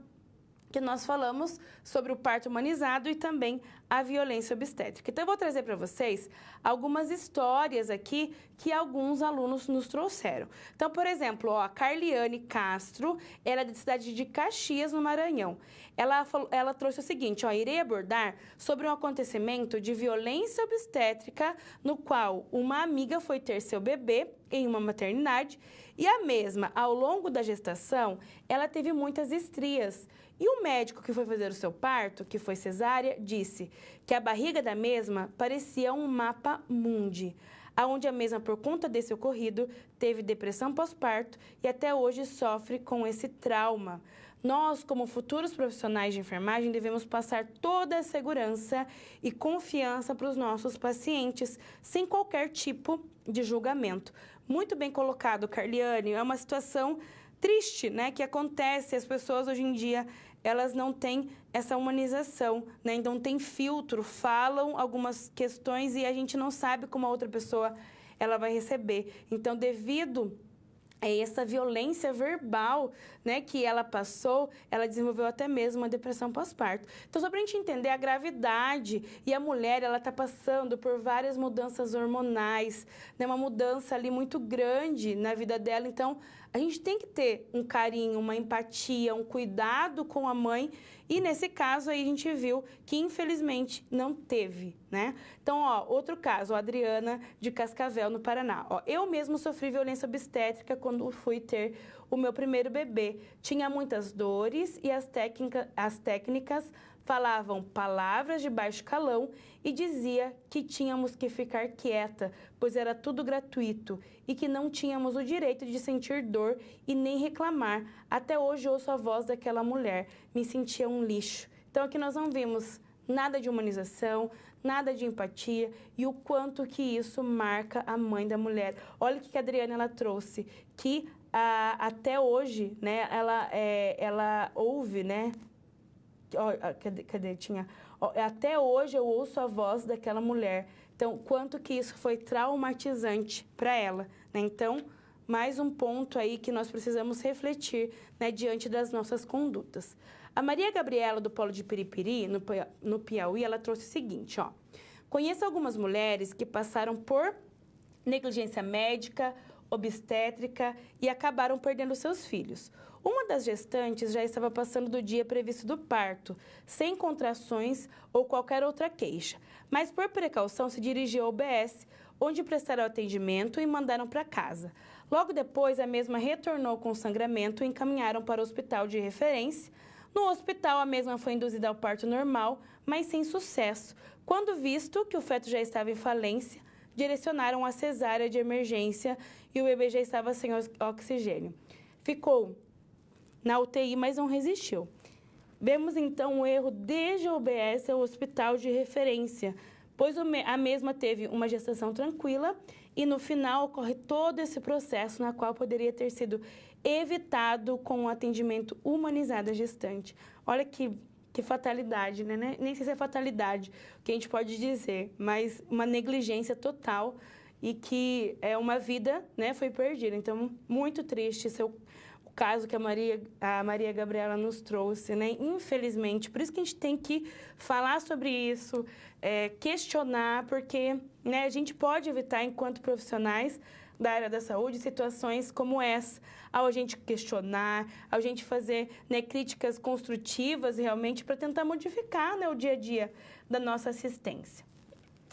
que nós falamos sobre o parto humanizado e também a violência obstétrica. Então, eu vou trazer para vocês algumas histórias aqui que alguns alunos nos trouxeram. Então, por exemplo, a Carliane Castro, ela é da cidade de Caxias, no Maranhão. Ela trouxe o seguinte, irei abordar sobre um acontecimento de violência obstétrica no qual uma amiga foi ter seu bebê em uma maternidade e a mesma, ao longo da gestação, ela teve muitas estrias. E o médico que foi fazer o seu parto, que foi cesárea, disse que a barriga da mesma parecia um mapa mundi, aonde a mesma, por conta desse ocorrido, teve depressão pós-parto e até hoje sofre com esse trauma. Nós, como futuros profissionais de enfermagem, devemos passar toda a segurança e confiança para os nossos pacientes, sem qualquer tipo de julgamento. Muito bem colocado, Carliane. É uma situação triste, né, que acontece. As pessoas hoje em dia, elas não têm essa humanização, né, não tem filtro, falam algumas questões e a gente não sabe como a outra pessoa ela vai receber. Então, devido essa violência verbal, né, que ela passou, ela desenvolveu até mesmo uma depressão pós-parto. Então, só para a gente entender a gravidade, e a mulher, ela está passando por várias mudanças hormonais, né, uma mudança ali muito grande na vida dela. Então, a gente tem que ter um carinho, uma empatia, um cuidado com a mãe. E nesse caso aí a gente viu que infelizmente não teve, né? Então, outro caso, a Adriana de Cascavel, no Paraná. Eu mesmo sofri violência obstétrica quando fui ter o meu primeiro bebê. Tinha muitas dores e as técnicas falavam palavras de baixo calão e dizia que tínhamos que ficar quieta, pois era tudo gratuito e que não tínhamos o direito de sentir dor e nem reclamar. Até hoje ouço a voz daquela mulher, me sentia um lixo. Então aqui nós não vimos nada de humanização, nada de empatia e o quanto que isso marca a mãe da mulher. Olha o que a Adriana ela trouxe, que até hoje, né, ela ouve, né, até hoje eu ouço a voz daquela mulher. Então, quanto que isso foi traumatizante para ela, né? Então, mais um ponto aí que nós precisamos refletir, né, diante das nossas condutas. A Maria Gabriela, do Polo de Piripiri, no Piauí, ela trouxe o seguinte, Conheço algumas mulheres que passaram por negligência médica, obstétrica e acabaram perdendo seus filhos. Uma das gestantes já estava passando do dia previsto do parto, sem contrações ou qualquer outra queixa, mas por precaução se dirigiu ao UBS, onde prestaram atendimento e mandaram para casa. Logo depois, a mesma retornou com sangramento e encaminharam para o hospital de referência. No hospital, a mesma foi induzida ao parto normal, mas sem sucesso. Quando visto que o feto já estava em falência, direcionaram a cesárea de emergência e o bebê já estava sem oxigênio. Ficou na UTI, mas não resistiu. Vemos, então, um erro desde o UBS ao hospital de referência, pois a mesma teve uma gestação tranquila e, no final, ocorre todo esse processo na qual poderia ter sido evitado com um atendimento humanizado à gestante. Olha que fatalidade, né? Nem sei se é fatalidade, o que a gente pode dizer, mas uma negligência total e que uma vida, né, foi perdida. Então, muito triste esse caso que a Maria Gabriela nos trouxe, né? Infelizmente, por isso que a gente tem que falar sobre isso, questionar, porque, né, a gente pode evitar, enquanto profissionais da área da saúde, situações como essa, ao a gente questionar, ao a gente fazer, né, críticas construtivas realmente para tentar modificar, né, o dia a dia da nossa assistência.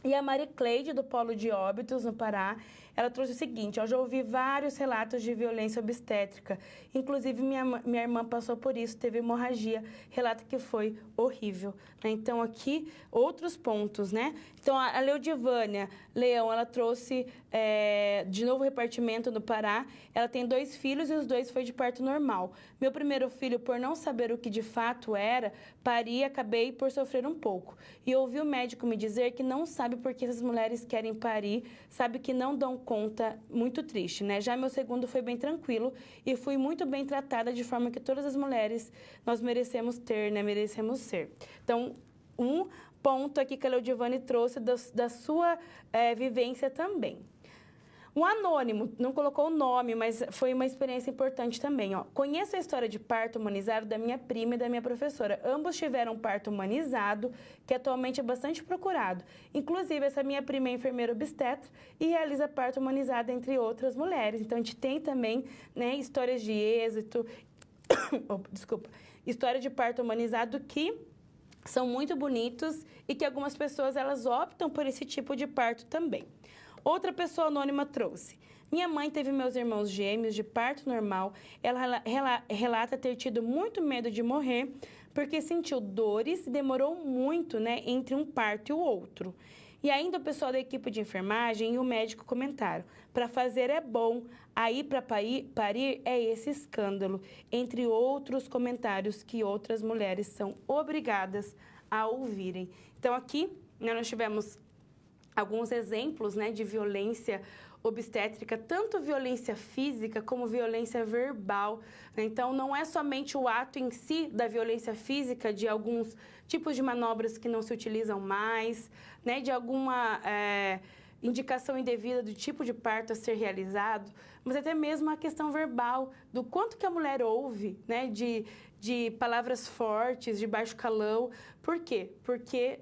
E a Maria Cleide, do Polo de Óbitos, no Pará, ela trouxe o seguinte: eu já ouvi vários relatos de violência obstétrica, inclusive minha irmã passou por isso, teve hemorragia, relata que foi horrível, né? Então, aqui, outros pontos, né? Então, a Leodivânia Leão, ela trouxe de novo repartimento no Pará, ela tem 2 filhos e os 2 foi de parto normal. Meu primeiro filho, por não saber o que de fato era, pari e acabei por sofrer um pouco. E ouvi o médico me dizer que não sabe por que essas mulheres querem parir, sabe que não dão conta, muito triste, né? Já meu segundo foi bem tranquilo e fui muito bem tratada, de forma que todas as mulheres nós merecemos ter, né? Merecemos ser. Então, um ponto aqui que a Leodivane trouxe da sua vivência também. Um anônimo, não colocou o nome, mas foi uma experiência importante também, ó. Conheço a história de parto humanizado da minha prima e da minha professora. Ambos tiveram parto humanizado, que atualmente é bastante procurado. Inclusive, essa minha prima é enfermeira obstetra e realiza parto humanizado entre outras mulheres. Então, a gente tem também, né, histórias de êxito, desculpa, história de parto humanizado que são muito bonitos e que algumas pessoas, elas optam por esse tipo de parto também. Outra pessoa anônima trouxe: minha mãe teve meus irmãos gêmeos de parto normal. Ela relata ter tido muito medo de morrer porque sentiu dores e demorou muito, né, entre um parto e o outro. E ainda o pessoal da equipe de enfermagem e o médico comentaram: para fazer é bom, aí para parir é esse escândalo, entre outros comentários que outras mulheres são obrigadas a ouvirem. Então aqui, né, nós tivemos alguns exemplos, né, de violência obstétrica, tanto violência física como violência verbal, né? Então, não é somente o ato em si da violência física, de alguns tipos de manobras que não se utilizam mais, né, de alguma indicação indevida do tipo de parto a ser realizado, mas até mesmo a questão verbal, do quanto que a mulher ouve, né, de palavras fortes, de baixo calão. Por quê? Porque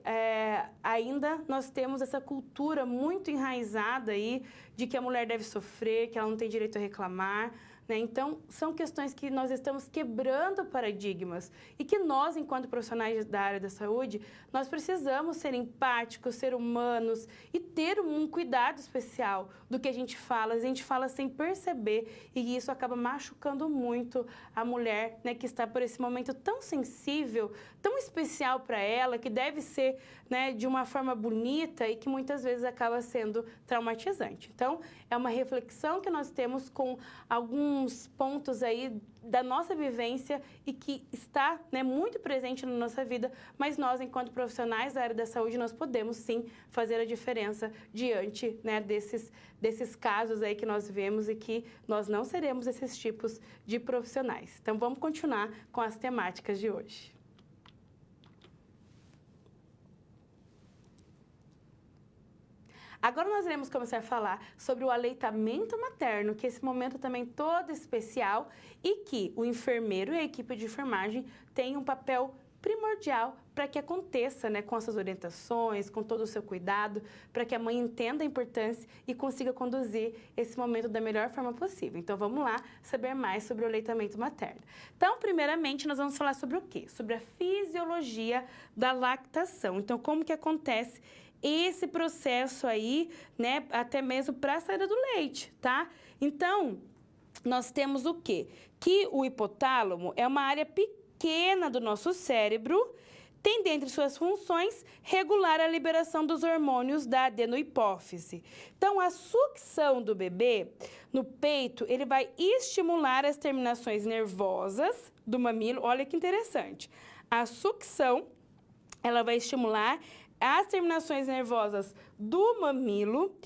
ainda nós temos essa cultura muito enraizada aí de que a mulher deve sofrer, que ela não tem direito a reclamar, né? Então, são questões que nós estamos quebrando paradigmas e que nós, enquanto profissionais da área da saúde, nós precisamos ser empáticos, ser humanos e ter um cuidado especial do que a gente fala sem perceber, e isso acaba machucando muito a mulher, né, que está por esse momento tão sensível, tão especial para ela, que deve ser, né, de uma forma bonita e que muitas vezes acaba sendo traumatizante. Então, é uma reflexão que nós temos com alguns pontos aí da nossa vivência e que está, né, muito presente na nossa vida, mas nós, enquanto profissionais da área da saúde, nós podemos sim fazer a diferença diante, né, desses casos aí que nós vemos e que nós não seremos esses tipos de profissionais. Então, vamos continuar com as temáticas de hoje. Agora nós iremos começar a falar sobre o aleitamento materno, que é esse momento também todo especial e que o enfermeiro e a equipe de enfermagem têm um papel primordial para que aconteça, né, com essas orientações, com todo o seu cuidado, para que a mãe entenda a importância e consiga conduzir esse momento da melhor forma possível. Então, vamos lá saber mais sobre o aleitamento materno. Então, primeiramente, nós vamos falar sobre o quê? Sobre a fisiologia da lactação. Então, como que acontece esse processo aí, né, até mesmo para a saída do leite, tá? Então, nós temos o quê? Que o hipotálamo é uma área pequena do nosso cérebro, tem dentre suas funções regular a liberação dos hormônios da adenohipófise. Então, a sucção do bebê no peito, ele vai estimular as terminações nervosas do mamilo. Olha que interessante. A sucção, ela vai estimular as terminações nervosas do mamilo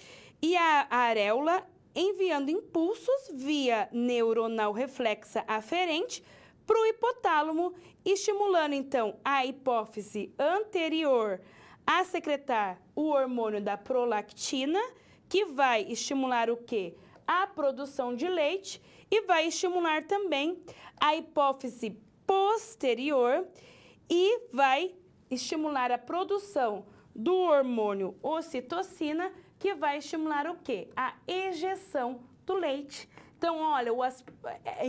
e a areola, enviando impulsos via neuronal reflexa aferente para o hipotálamo, estimulando, então, a hipófise anterior a secretar o hormônio da prolactina, que vai estimular o quê? A produção de leite, e vai estimular também a hipófise posterior e vai estimular a produção do hormônio ocitocina, que vai estimular o quê? A ejeção do leite. Então, olha,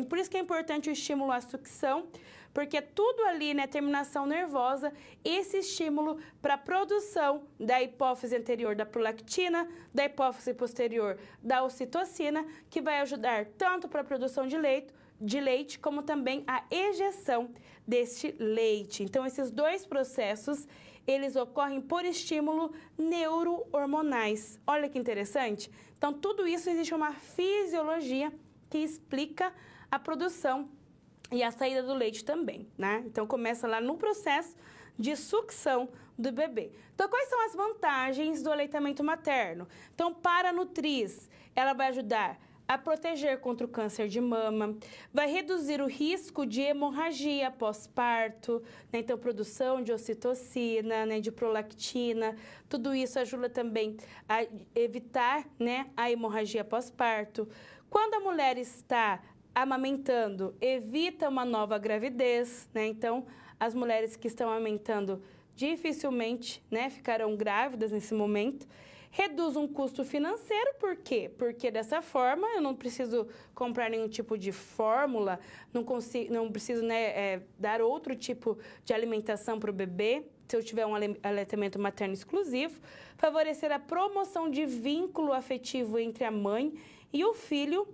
por isso que é importante o estímulo à sucção, porque tudo ali, né, terminação nervosa, esse estímulo para a produção da hipófise anterior da prolactina, da hipófise posterior da ocitocina, que vai ajudar tanto para a produção de leite, como também a ejeção deste leite. Então, esses dois processos, eles ocorrem por estímulo neurohormonais. Olha que interessante. Então, tudo isso, existe uma fisiologia que explica a produção e a saída do leite também, né? Então, começa lá no processo de sucção do bebê. Então, quais são as vantagens do aleitamento materno? Então, para a nutriz, ela vai ajudar a proteger contra o câncer de mama, vai reduzir o risco de hemorragia pós-parto, né? Então, produção de ocitocina, né? De prolactina, tudo isso ajuda também a evitar, né? A hemorragia pós-parto. Quando a mulher está amamentando, evita uma nova gravidez, né? Então, as mulheres que estão amamentando dificilmente, né? Ficarão grávidas nesse momento. Reduz um custo financeiro, por quê? Porque dessa forma eu não preciso comprar nenhum tipo de fórmula, não preciso, né, dar outro tipo de alimentação para o bebê, se eu tiver um aleitamento materno exclusivo. Favorecer a promoção de vínculo afetivo entre a mãe e o filho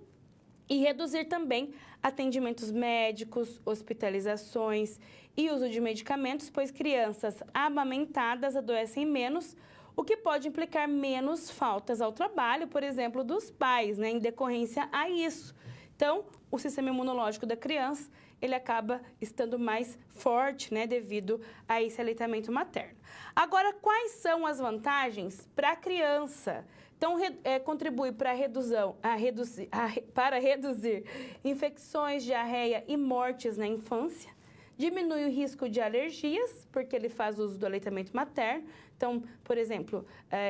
e reduzir também atendimentos médicos, hospitalizações e uso de medicamentos, pois crianças amamentadas adoecem menos, o que pode implicar menos faltas ao trabalho, por exemplo, dos pais, né, em decorrência a isso. Então, o sistema imunológico da criança, ele acaba estando mais forte, né, devido a esse aleitamento materno. Agora, quais são as vantagens para a criança? Então, contribui para reduzir infecções, diarreia e mortes na infância. Diminui o risco de alergias, porque ele faz uso do aleitamento materno. Então, por exemplo,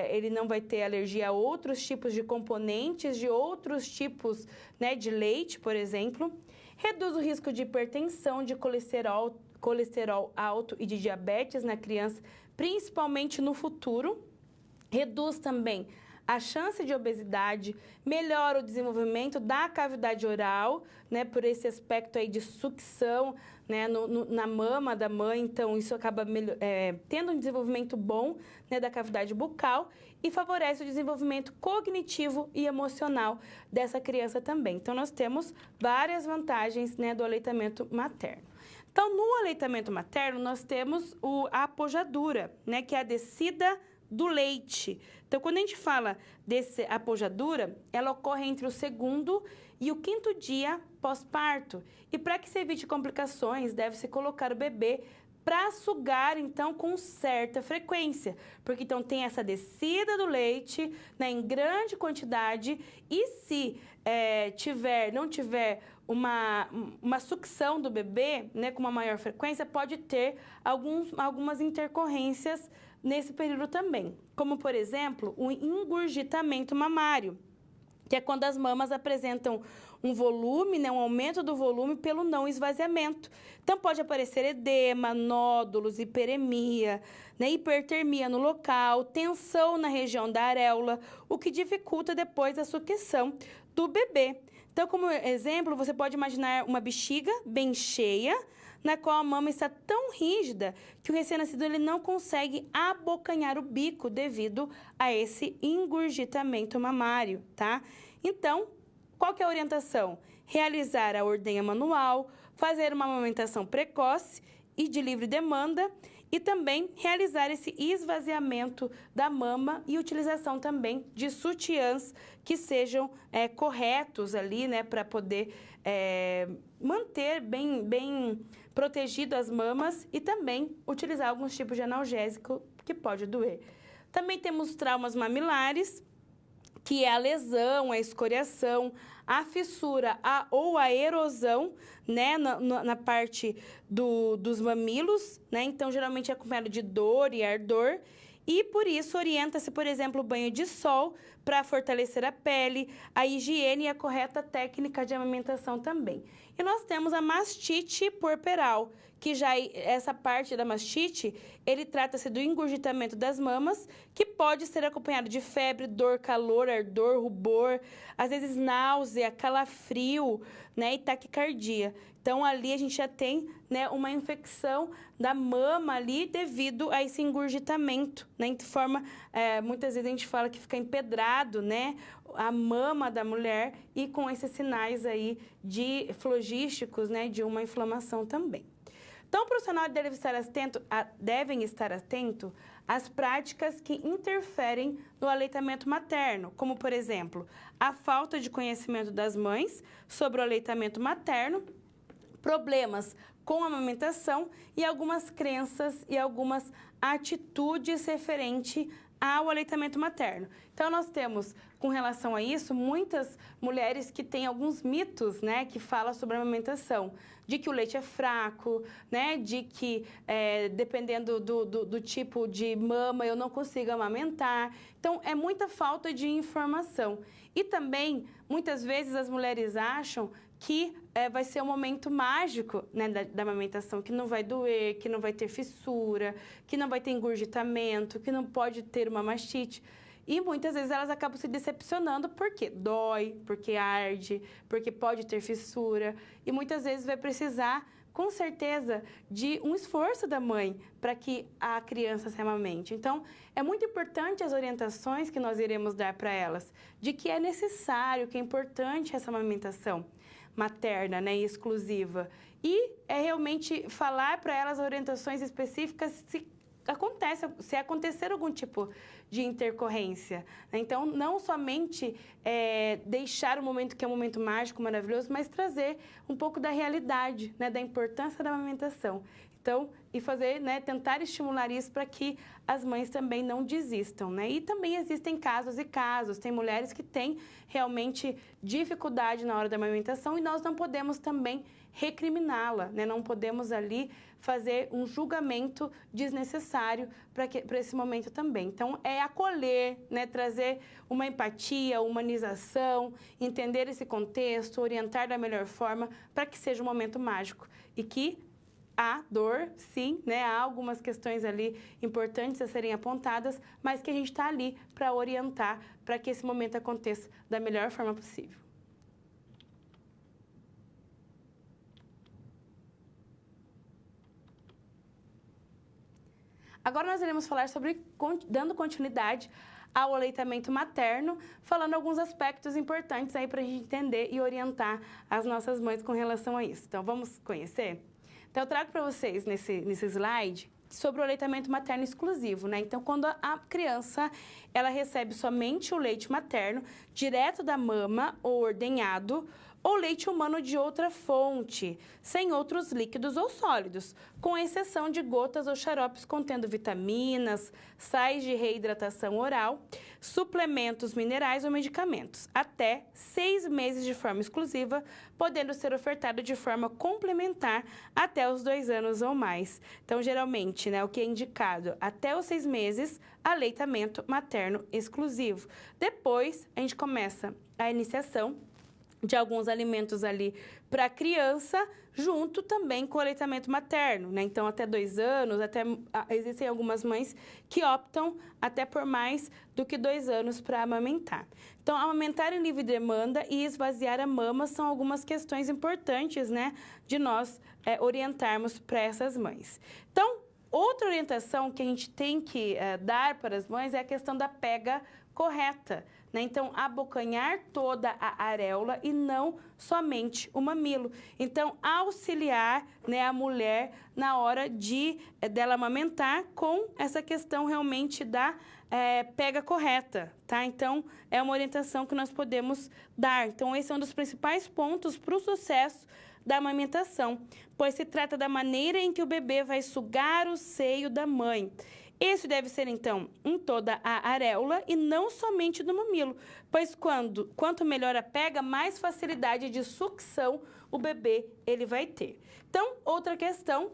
ele não vai ter alergia a outros tipos de componentes, de outros tipos, né, de leite, por exemplo. Reduz o risco de hipertensão, de colesterol alto e de diabetes na criança, principalmente no futuro. Reduz também a chance de obesidade, melhora o desenvolvimento da cavidade oral, né, por esse aspecto aí de sucção, né, na mama da mãe. Então, isso acaba tendo um desenvolvimento bom, né, da cavidade bucal e favorece o desenvolvimento cognitivo e emocional dessa criança também. Então, nós temos várias vantagens, né, do aleitamento materno. Então, no aleitamento materno, nós temos a apojadura, né, que é a descida do leite. Então, quando a gente fala dessa apojadura, ela ocorre entre o 2º e o 5º dia pós-parto. E para que se evite complicações, deve-se colocar o bebê para sugar, então, com certa frequência. Porque, então, tem essa descida do leite, né, em grande quantidade e se não tiver uma sucção do bebê, né, com uma maior frequência, pode ter algumas intercorrências nesse período também, como, por exemplo, o engurgitamento mamário, que é quando as mamas apresentam um volume, né, um aumento do volume pelo não esvaziamento. Então, pode aparecer edema, nódulos, hiperemia, né, hipertermia no local, tensão na região da areola, o que dificulta depois a sucção do bebê. Então, como exemplo, você pode imaginar uma bexiga bem cheia, na qual a mama está tão rígida que o recém-nascido ele não consegue abocanhar o bico devido a esse engurgitamento mamário, tá? Então, qual que é a orientação? Realizar a ordenha manual, fazer uma amamentação precoce e de livre demanda e também realizar esse esvaziamento da mama e utilização também de sutiãs que sejam corretos ali, né, para poder manter bem protegido as mamas e também utilizar alguns tipos de analgésico que pode doer. Também temos traumas mamilares, que é a lesão, a escoriação, a fissura ou a erosão, né, na parte dos mamilos, né? Então, geralmente é acompanhado de dor e ardor. E, por isso, orienta-se, por exemplo, o banho de sol para fortalecer a pele, a higiene e a correta técnica de amamentação também. E nós temos a mastite puerperal, que já essa parte da mastite, ele trata-se do engurgitamento das mamas, que pode ser acompanhado de febre, dor, calor, ardor, rubor, às vezes náusea, calafrio, né, e taquicardia. Então, ali a gente já tem, né, uma infecção da mama ali devido a esse engurgitamento, né, de forma, muitas vezes a gente fala que fica empedrado, né, a mama da mulher e com esses sinais aí de flogísticos, né, de uma inflamação também. Então, o profissional devem estar atento às práticas que interferem no aleitamento materno, como, por exemplo, a falta de conhecimento das mães sobre o aleitamento materno, problemas com a amamentação e algumas crenças e algumas atitudes referentes ao aleitamento materno. Então, nós temos com relação a isso, muitas mulheres que têm alguns mitos, né, que falam sobre a amamentação, de que o leite é fraco, né, de que dependendo do tipo de mama eu não consigo amamentar. Então, é muita falta de informação. E também, muitas vezes, as mulheres acham que vai ser um momento mágico, né, da amamentação, que não vai doer, que não vai ter fissura, que não vai ter engurgitamento, que não pode ter uma mastite. E muitas vezes elas acabam se decepcionando porque dói, porque arde, porque pode ter fissura. E muitas vezes vai precisar, com certeza, de um esforço da mãe para que a criança se amamente. Então, é muito importante as orientações que nós iremos dar para elas, de que é necessário, que é importante essa amamentação materna, né, e exclusiva. E é realmente falar para elas orientações específicas se acontecer algum tipo de intercorrência. Então, não somente deixar o momento que é um momento mágico, maravilhoso, mas trazer um pouco da realidade, né, da importância da amamentação. Então, e fazer, né, tentar estimular isso para que as mães também não desistam, né? E também existem casos e casos. Tem mulheres que têm realmente dificuldade na hora da amamentação e nós não podemos também recriminá-la, né? Não podemos ali fazer um julgamento desnecessário para esse momento também. Então, é acolher, né? Trazer uma empatia, humanização, entender esse contexto, orientar da melhor forma para que seja um momento mágico e que há dor, sim, né? Há algumas questões ali importantes a serem apontadas, mas que a gente está ali para orientar para que esse momento aconteça da melhor forma possível. Agora nós iremos falar sobre dando continuidade ao aleitamento materno, falando alguns aspectos importantes aí para a gente entender e orientar as nossas mães com relação a isso. Então, vamos conhecer? Então, eu trago para vocês nesse slide sobre o aleitamento materno exclusivo, né? Então, quando a criança, ela recebe somente o leite materno, direto da mama ou ordenhado, ou leite humano de outra fonte, sem outros líquidos ou sólidos, com exceção de gotas ou xaropes contendo vitaminas, sais de reidratação oral, suplementos minerais ou medicamentos, até 6 meses de forma exclusiva, podendo ser ofertado de forma complementar até os 2 anos ou mais. Então, geralmente, né, o que é indicado até os 6 meses, aleitamento materno exclusivo. Depois, a gente começa a iniciação de alguns alimentos ali para a criança, junto também com o aleitamento materno, né? Então, até 2 anos, existem algumas mães que optam até por mais do que 2 anos para amamentar. Então, amamentar em livre demanda e esvaziar a mama são algumas questões importantes, né, de nós orientarmos para essas mães. Então, outra orientação que a gente tem que dar para as mães é a questão da pega correta, né? Então, abocanhar toda a areola e não somente o mamilo. Então, auxiliar, né, a mulher na hora dela amamentar com essa questão realmente da pega correta, tá? Então, é uma orientação que nós podemos dar. Então, esse é um dos principais pontos para o sucesso da amamentação, pois se trata da maneira em que o bebê vai sugar o seio da mãe. Esse deve ser, então, em toda a areola e não somente no mamilo, pois quanto melhor a pega, mais facilidade de sucção o bebê ele vai ter. Então, outra questão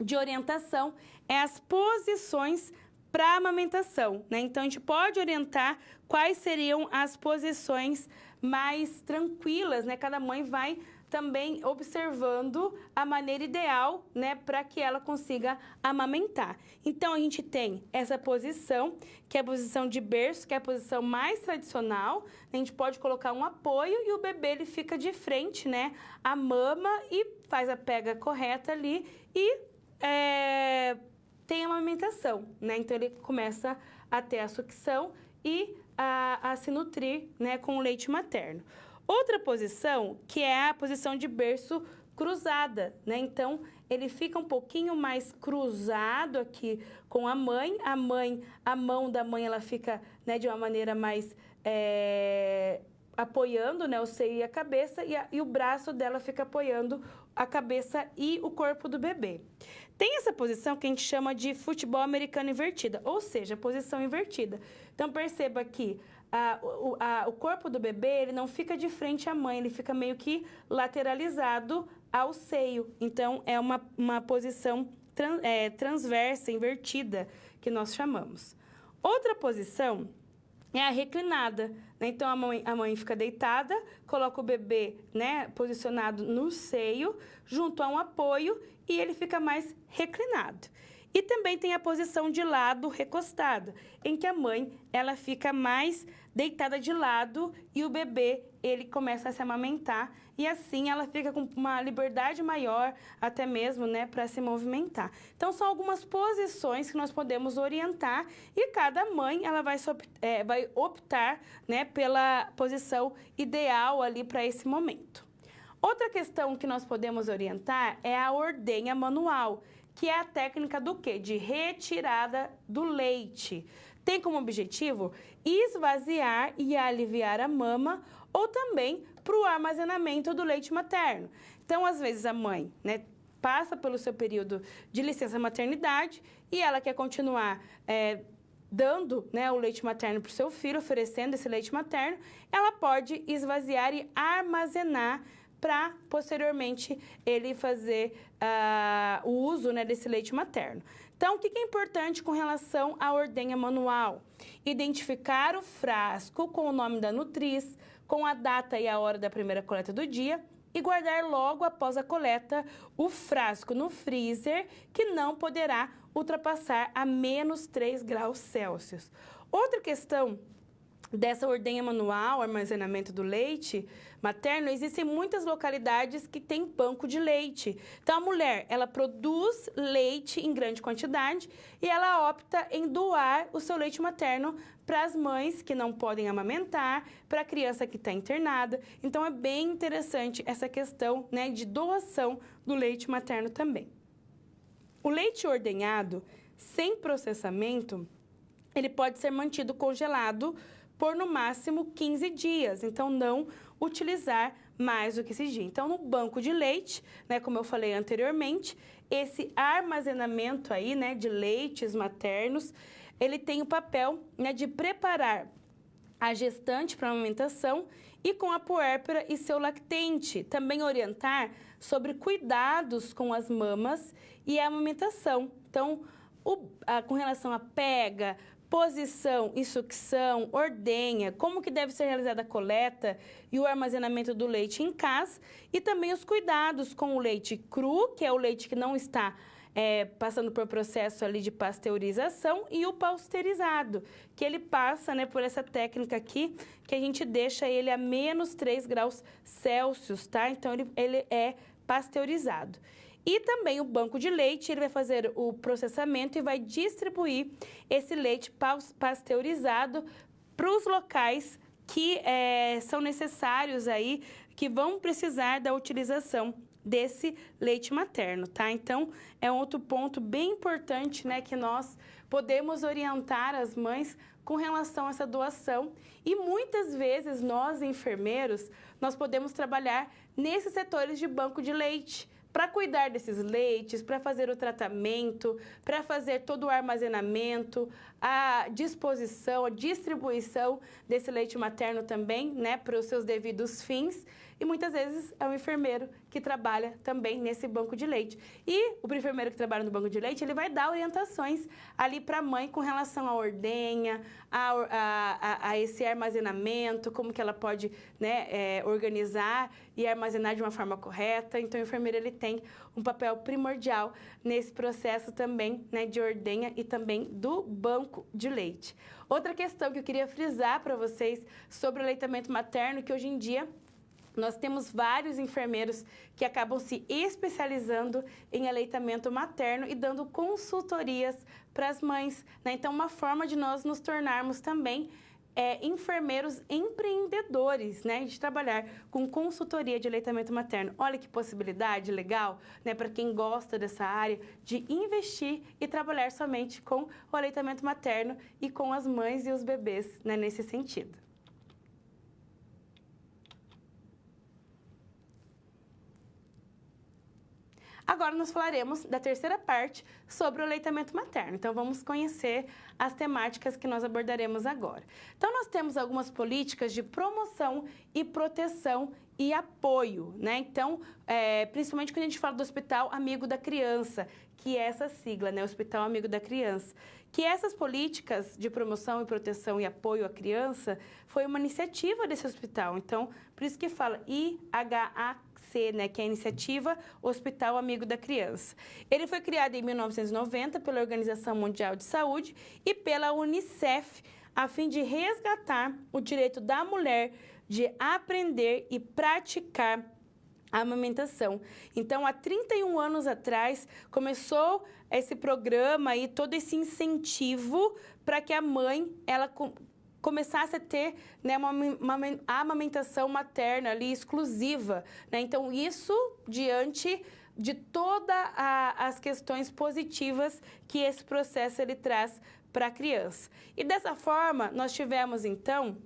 de orientação é as posições para a amamentação, né? Então, a gente pode orientar quais seriam as posições mais tranquilas, né? Cada mãe vai também observando a maneira ideal, né, para que ela consiga amamentar. Então, a gente tem essa posição, que é a posição de berço, que é a posição mais tradicional. A gente pode colocar um apoio e o bebê ele fica de frente, né, à mama e faz a pega correta ali e tem a amamentação, né? Então, ele começa a ter a sucção e a se nutrir, né, com o leite materno. Outra posição, que é a posição de berço cruzada, né? Então, ele fica um pouquinho mais cruzado aqui com a mãe. A mão da mãe, ela fica, né, de uma maneira mais apoiando, né, o seio e a cabeça, e o braço dela fica apoiando a cabeça e o corpo do bebê. Tem essa posição que a gente chama de futebol americano invertida, ou seja, posição invertida. Então, perceba que o corpo do bebê, ele não fica de frente à mãe, ele fica meio que lateralizado ao seio. Então, é uma posição transversa, invertida, que nós chamamos. Outra posição é a reclinada, né? Então, a mãe fica deitada, coloca o bebê, né, posicionado no seio, junto a um apoio, e ele fica mais reclinado. E também tem a posição de lado recostado, em que a mãe, ela fica mais deitada de lado e o bebê, ele começa a se amamentar, e assim ela fica com uma liberdade maior, até mesmo, né, para se movimentar. Então, são algumas posições que nós podemos orientar, e cada mãe, ela vai optar, né, pela posição ideal ali para esse momento. Outra questão que nós podemos orientar é a ordenha manual, que é a técnica do quê? De retirada do leite. Tem como objetivo esvaziar e aliviar a mama, ou também para o armazenamento do leite materno. Então, às vezes, a mãe, né, passa pelo seu período de licença maternidade e ela quer continuar dando, né, o leite materno para o seu filho, oferecendo esse leite materno, ela pode esvaziar e armazenar para, posteriormente, ele fazer o uso, né, desse leite materno. Então, o que é importante com relação à ordenha manual? Identificar o frasco com o nome da nutriz, com a data e a hora da primeira coleta do dia, e guardar logo após a coleta o frasco no freezer, que não poderá ultrapassar a menos 3 graus Celsius. Outra questão dessa ordenha manual, armazenamento do leite materno, existem muitas localidades que têm banco de leite. Então, a mulher, ela produz leite em grande quantidade e ela opta em doar o seu leite materno para as mães que não podem amamentar, para a criança que está internada. Então, é bem interessante essa questão, né, de doação do leite materno também. O leite ordenhado, sem processamento, ele pode ser mantido congelado por no máximo 15 dias, então não utilizar mais do que esse dia. Então, no banco de leite, né, como eu falei anteriormente, esse armazenamento aí, né, de leites maternos, ele tem o papel, né, de preparar a gestante para a amamentação e com a puérpera e seu lactente. Também orientar sobre cuidados com as mamas e a amamentação. Então, com relação à pega, posição e sucção, ordenha, como que deve ser realizada a coleta e o armazenamento do leite em casa, e também os cuidados com o leite cru, que é o leite que não está passando por processo ali de pasteurização, e o pasteurizado, que ele passa, né, por essa técnica aqui, que a gente deixa ele a menos 3 graus Celsius, tá? Então, ele é pasteurizado. E também o banco de leite, ele vai fazer o processamento e vai distribuir esse leite pasteurizado para os locais que são necessários aí, que vão precisar da utilização desse leite materno, tá? Então, é um outro ponto bem importante, né, que nós podemos orientar as mães com relação a essa doação. E muitas vezes nós, enfermeiros, nós podemos trabalhar nesses setores de banco de leite, para cuidar desses leites, para fazer o tratamento, para fazer todo o armazenamento, a disposição, a distribuição desse leite materno também, né, para os seus devidos fins. E muitas vezes é o enfermeiro que trabalha também nesse banco de leite. E o enfermeiro que trabalha no banco de leite, ele vai dar orientações ali para a mãe com relação à ordenha, a esse armazenamento, como que ela pode, né, organizar e armazenar de uma forma correta. Então, o enfermeiro, ele tem um papel primordial nesse processo também, né, de ordenha e também do banco de leite. Outra questão que eu queria frisar para vocês sobre o aleitamento materno, que hoje em dia nós temos vários enfermeiros que acabam se especializando em aleitamento materno e dando consultorias para as mães, né? Então, uma forma de nós nos tornarmos também enfermeiros empreendedores, né? De trabalhar com consultoria de aleitamento materno. Olha que possibilidade legal, né? Para quem gosta dessa área, de investir e trabalhar somente com o aleitamento materno e com as mães e os bebês, né? Nesse sentido. Agora nós falaremos da terceira parte sobre o aleitamento materno. Então vamos conhecer as temáticas que nós abordaremos agora. Então nós temos algumas políticas de promoção e proteção e apoio, né? Então, principalmente quando a gente fala do Hospital Amigo da Criança, que é essa sigla, né? Hospital Amigo da Criança. Que essas políticas de promoção e proteção e apoio à criança foi uma iniciativa desse hospital. Então, por isso que fala IHAC, né? Que é a Iniciativa Hospital Amigo da Criança. Ele foi criado em 1990 pela Organização Mundial de Saúde e pela Unicef, a fim de resgatar o direito da mulher de aprender e praticar a amamentação. Então, há 31 anos atrás, começou esse programa e todo esse incentivo para que a mãe, ela começasse a ter, né, uma amamentação materna ali exclusiva, né? Então, isso diante de todas as questões positivas que esse processo ele traz para a criança. E dessa forma, nós tivemos, então,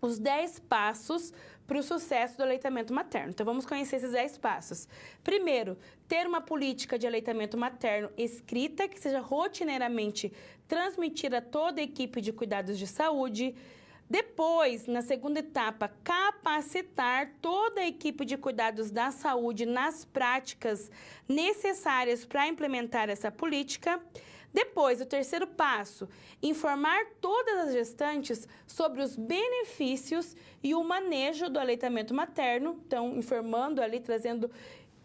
os 10 passos para o sucesso do aleitamento materno. Então, vamos conhecer esses 10 passos. Primeiro, ter uma política de aleitamento materno escrita, que seja rotineiramente transmitida a toda a equipe de cuidados de saúde. Depois, na segunda etapa, capacitar toda a equipe de cuidados da saúde nas práticas necessárias para implementar essa política. Depois, o terceiro passo, informar todas as gestantes sobre os benefícios e o manejo do aleitamento materno. Então, informando ali,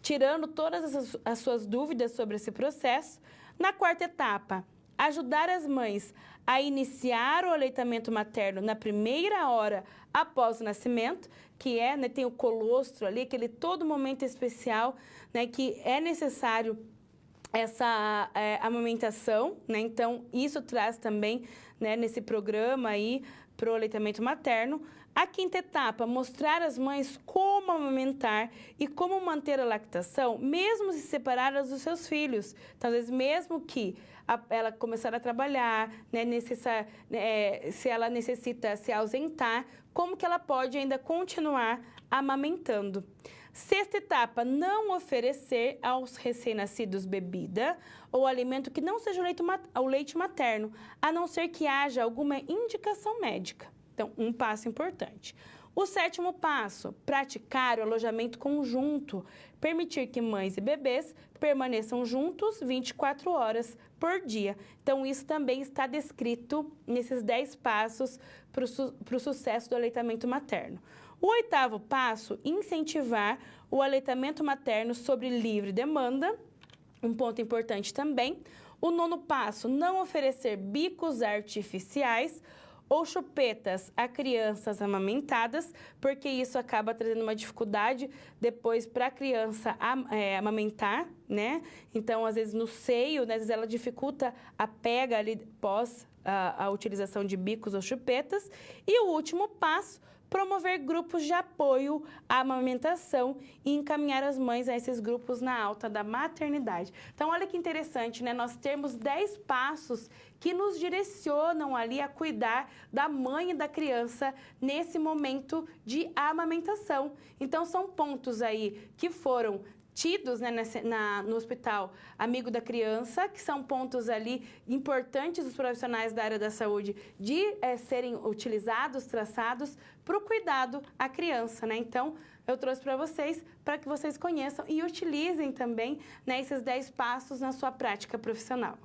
tirando todas as suas dúvidas sobre esse processo. Na quarta etapa, ajudar as mães a iniciar o aleitamento materno na primeira hora após o nascimento, que é, né, tem o colostro ali, aquele todo momento especial, né, que é necessário essa amamentação, né? Então, isso traz também, né, nesse programa aí para o aleitamento materno. A quinta etapa, mostrar às mães como amamentar e como manter a lactação, mesmo se separadas dos seus filhos. Então, às vezes, mesmo que ela começar a trabalhar, né, se ela necessita se ausentar, como que ela pode ainda continuar amamentando. Sexta etapa, não oferecer aos recém-nascidos bebida ou alimento que não seja o leite materno, a não ser que haja alguma indicação médica. Então, um passo importante. O sétimo passo, praticar o alojamento conjunto, permitir que mães e bebês permaneçam juntos 24 horas por dia. Então, isso também está descrito nesses 10 passos para o sucesso do aleitamento materno. O oitavo passo, incentivar o aleitamento materno sobre livre demanda, um ponto importante também. O nono passo, não oferecer bicos artificiais ou chupetas a crianças amamentadas, porque isso acaba trazendo uma dificuldade depois para a criança amamentar, né? Então, às vezes, no seio, né, às vezes ela dificulta a pega ali pós a utilização de bicos ou chupetas. E o último passo, promover grupos de apoio à amamentação e encaminhar as mães a esses grupos na alta da maternidade. Então, olha que interessante, né? Nós temos 10 passos que nos direcionam ali a cuidar da mãe e da criança nesse momento de amamentação. Então, são pontos aí que foram tidos, né, no Hospital Amigo da Criança, que são pontos ali importantes dos profissionais da área da saúde de serem utilizados, traçados para o cuidado à criança, né? Então, eu trouxe para que vocês conheçam e utilizem também, né, esses 10 passos na sua prática profissional.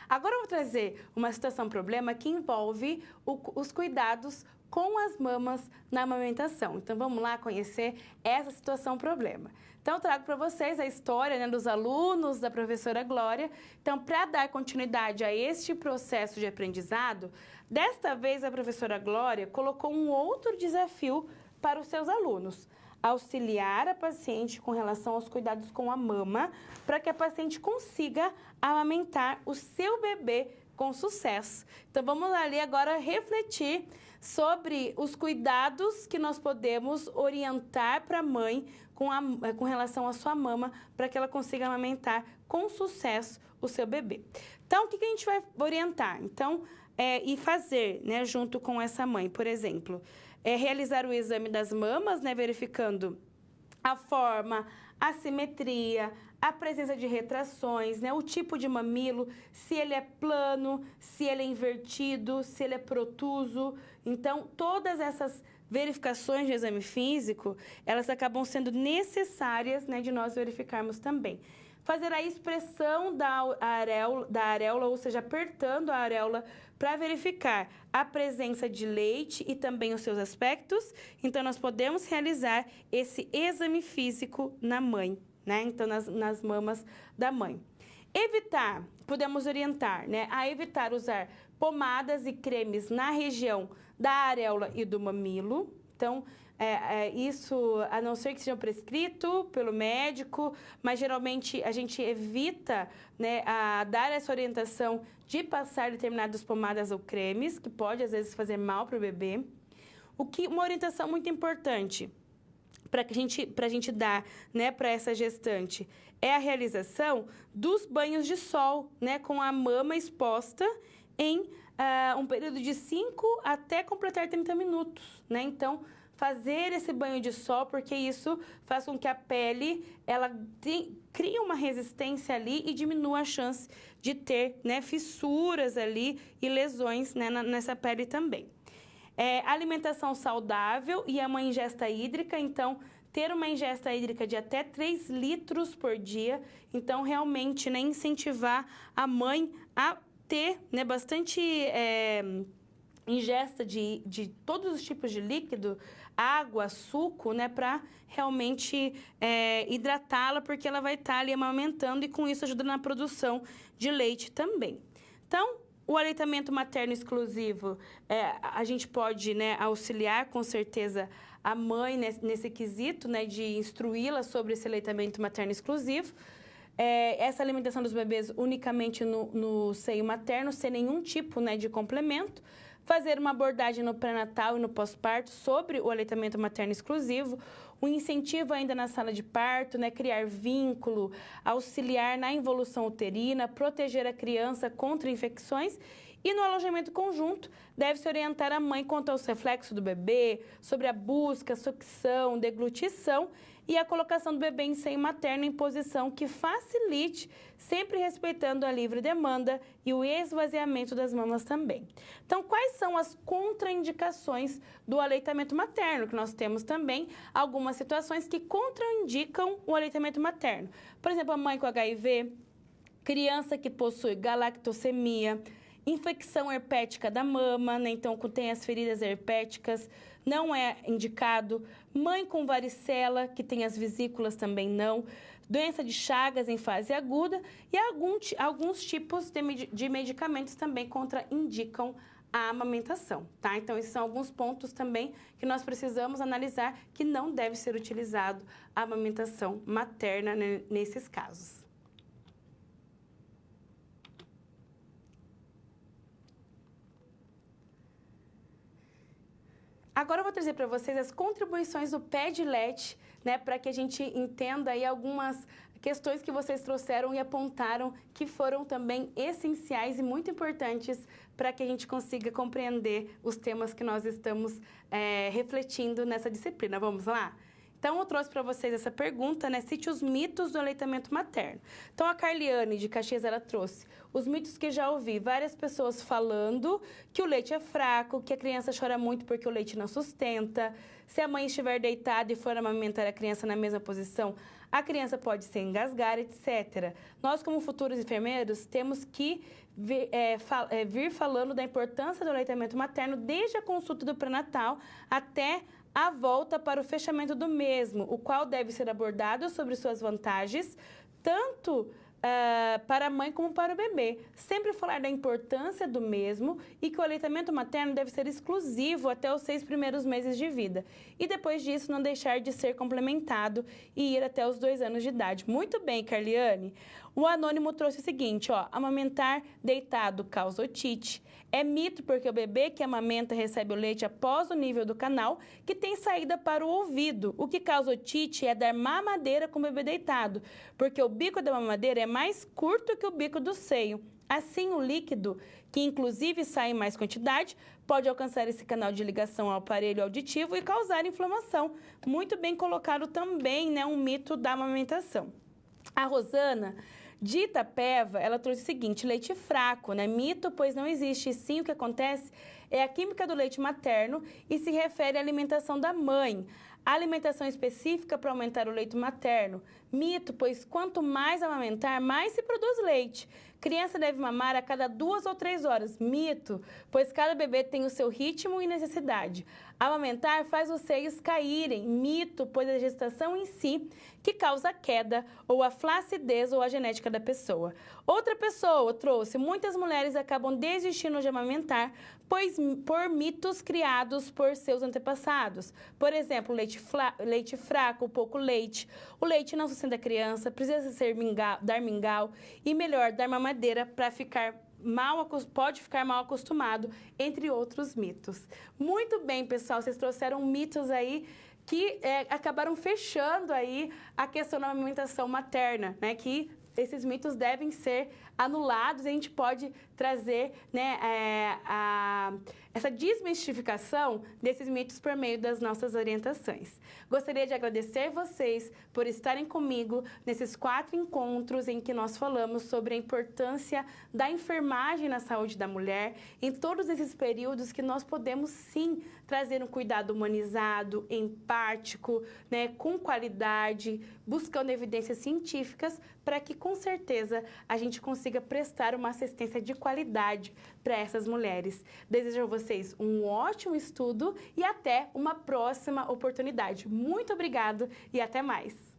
Agora eu vou trazer uma situação-problema que envolve os cuidados com as mamas na amamentação. Então, vamos lá conhecer essa situação-problema. Então, eu trago para vocês a história, né, dos alunos da professora Glória. Então, para dar continuidade a este processo de aprendizado, desta vez a professora Glória colocou um outro desafio para os seus alunos: auxiliar a paciente com relação aos cuidados com a mama, para que a paciente consiga amamentar o seu bebê com sucesso. Então, vamos ali agora refletir sobre os cuidados que nós podemos orientar para a mãe com relação à sua mama, para que ela consiga amamentar com sucesso o seu bebê. Então, o que a gente vai orientar? Então, e fazer, né, junto com essa mãe, por exemplo, realizar o exame das mamas, né, verificando a forma, a simetria, a presença de retrações, né, o tipo de mamilo, se ele é plano, se ele é invertido, se ele é protuso. Então, todas essas verificações de exame físico, elas acabam sendo necessárias, né, de nós verificarmos também. Fazer a expressão da areola, ou seja, apertando a areola para verificar a presença de leite e também os seus aspectos. Então, nós podemos realizar esse exame físico na mãe, né? Então, nas mamas da mãe. Podemos orientar, né, a evitar usar pomadas e cremes na região da areola e do mamilo. Então, isso, a não ser que seja prescrito pelo médico, mas geralmente a gente evita, né, a dar essa orientação de passar determinadas pomadas ou cremes, que pode às vezes fazer mal para o bebê. Uma orientação muito importante para a gente dar, né, para essa gestante é a realização dos banhos de sol, né, com a mama exposta em um período de 5 até completar 30 minutos, né? Então, fazer esse banho de sol, porque isso faz com que a pele crie uma resistência ali e diminua a chance de ter, né, fissuras ali e lesões, né, nessa pele também. Alimentação saudável e uma ingesta hídrica, então, ter uma ingesta hídrica de até 3 litros por dia. Então, realmente, né, incentivar a mãe a ter, né, bastante ingesta de todos os tipos de líquido, água, suco, né, para realmente hidratá-la, porque ela vai estar ali amamentando e com isso ajuda na produção de leite também. Então, o aleitamento materno exclusivo, a gente pode, né, auxiliar com certeza a mãe nesse quesito, né, de instruí-la sobre esse aleitamento materno exclusivo. Essa alimentação dos bebês unicamente no seio materno, sem nenhum tipo, né, de complemento. Fazer uma abordagem no pré-natal e no pós-parto sobre o aleitamento materno exclusivo, um incentivo ainda na sala de parto, né, criar vínculo, auxiliar na involução uterina, proteger a criança contra infecções. E no alojamento conjunto, deve-se orientar a mãe quanto aos reflexos do bebê, sobre a busca, sucção, deglutição e a colocação do bebê em seio materno em posição que facilite, sempre respeitando a livre demanda e o esvaziamento das mamas também. Então, quais são as contraindicações do aleitamento materno? Que nós temos também algumas situações que contraindicam o aleitamento materno. Por exemplo, a mãe com HIV, criança que possui galactosemia, infecção herpética da mama, né? Então, tem as feridas herpéticas, não é indicado. Mãe com varicela, que tem as vesículas, também não. Doença de Chagas em fase aguda e alguns tipos de medicamentos também contraindicam a amamentação, tá? Então, esses são alguns pontos também que nós precisamos analisar que não deve ser utilizado a amamentação materna, né, nesses casos. Agora eu vou trazer para vocês as contribuições do PEDLET, né, para que a gente entenda aí algumas questões que vocês trouxeram e apontaram que foram também essenciais e muito importantes para que a gente consiga compreender os temas que nós estamos refletindo nessa disciplina. Vamos lá? Então, eu trouxe para vocês essa pergunta, né? Cite os mitos do aleitamento materno. Então, a Carliane, de Caxias, ela trouxe os mitos que já ouvi. Várias pessoas falando que o leite é fraco, que a criança chora muito porque o leite não sustenta. Se a mãe estiver deitada e for amamentar a criança na mesma posição, a criança pode se engasgar, etc. Nós, como futuros enfermeiros, temos que vir falando da importância do aleitamento materno desde a consulta do pré-natal até a volta para o fechamento do mesmo, o qual deve ser abordado sobre suas vantagens, tanto para a mãe como para o bebê. Sempre falar da importância do mesmo e que o aleitamento materno deve ser exclusivo até os 6 primeiros meses de vida. E depois disso, não deixar de ser complementado e ir até os 2 anos de idade. Muito bem, Carliane. O anônimo trouxe o seguinte, ó, amamentar deitado causa otite. É mito porque o bebê que amamenta recebe o leite após o nível do canal, que tem saída para o ouvido. O que causa otite é dar mamadeira com o bebê deitado, porque o bico da mamadeira é mais curto que o bico do seio. Assim, o líquido, que inclusive sai em mais quantidade, pode alcançar esse canal de ligação ao aparelho auditivo e causar inflamação. Muito bem colocado também, né, um mito da amamentação. A Rosana de Itapeva, ela trouxe o seguinte: leite fraco, né? Mito, pois não existe. E sim, o que acontece é a química do leite materno e se refere à alimentação da mãe. A alimentação específica para aumentar o leite materno. Mito, pois quanto mais amamentar, mais se produz leite. Criança deve mamar a cada 2 ou 3 horas. Mito, pois cada bebê tem o seu ritmo e necessidade. Amamentar faz os seios caírem. Mito, pois a gestação em si que causa queda ou a flacidez ou a genética da pessoa. Outra pessoa trouxe: muitas mulheres acabam desistindo de amamentar por mitos criados por seus antepassados. Por exemplo, leite fraco, pouco leite. O leite não sustenta a criança, precisa dar mingau e melhor, dar mamadeira para pode ficar mal acostumado, entre outros mitos. Muito bem, pessoal, vocês trouxeram mitos aí que acabaram fechando aí a questão da amamentação materna, né? Que esses mitos devem ser anulados e a gente pode trazer, né, essa desmistificação desses mitos por meio das nossas orientações. Gostaria de agradecer vocês por estarem comigo nesses 4 encontros em que nós falamos sobre a importância da enfermagem na saúde da mulher, em todos esses períodos que nós podemos sim trazer um cuidado humanizado, empático, né, com qualidade, buscando evidências científicas para que com certeza a gente consiga prestar uma assistência de qualidade para essas mulheres. Desejo a vocês um ótimo estudo e até uma próxima oportunidade. Muito obrigado e até mais!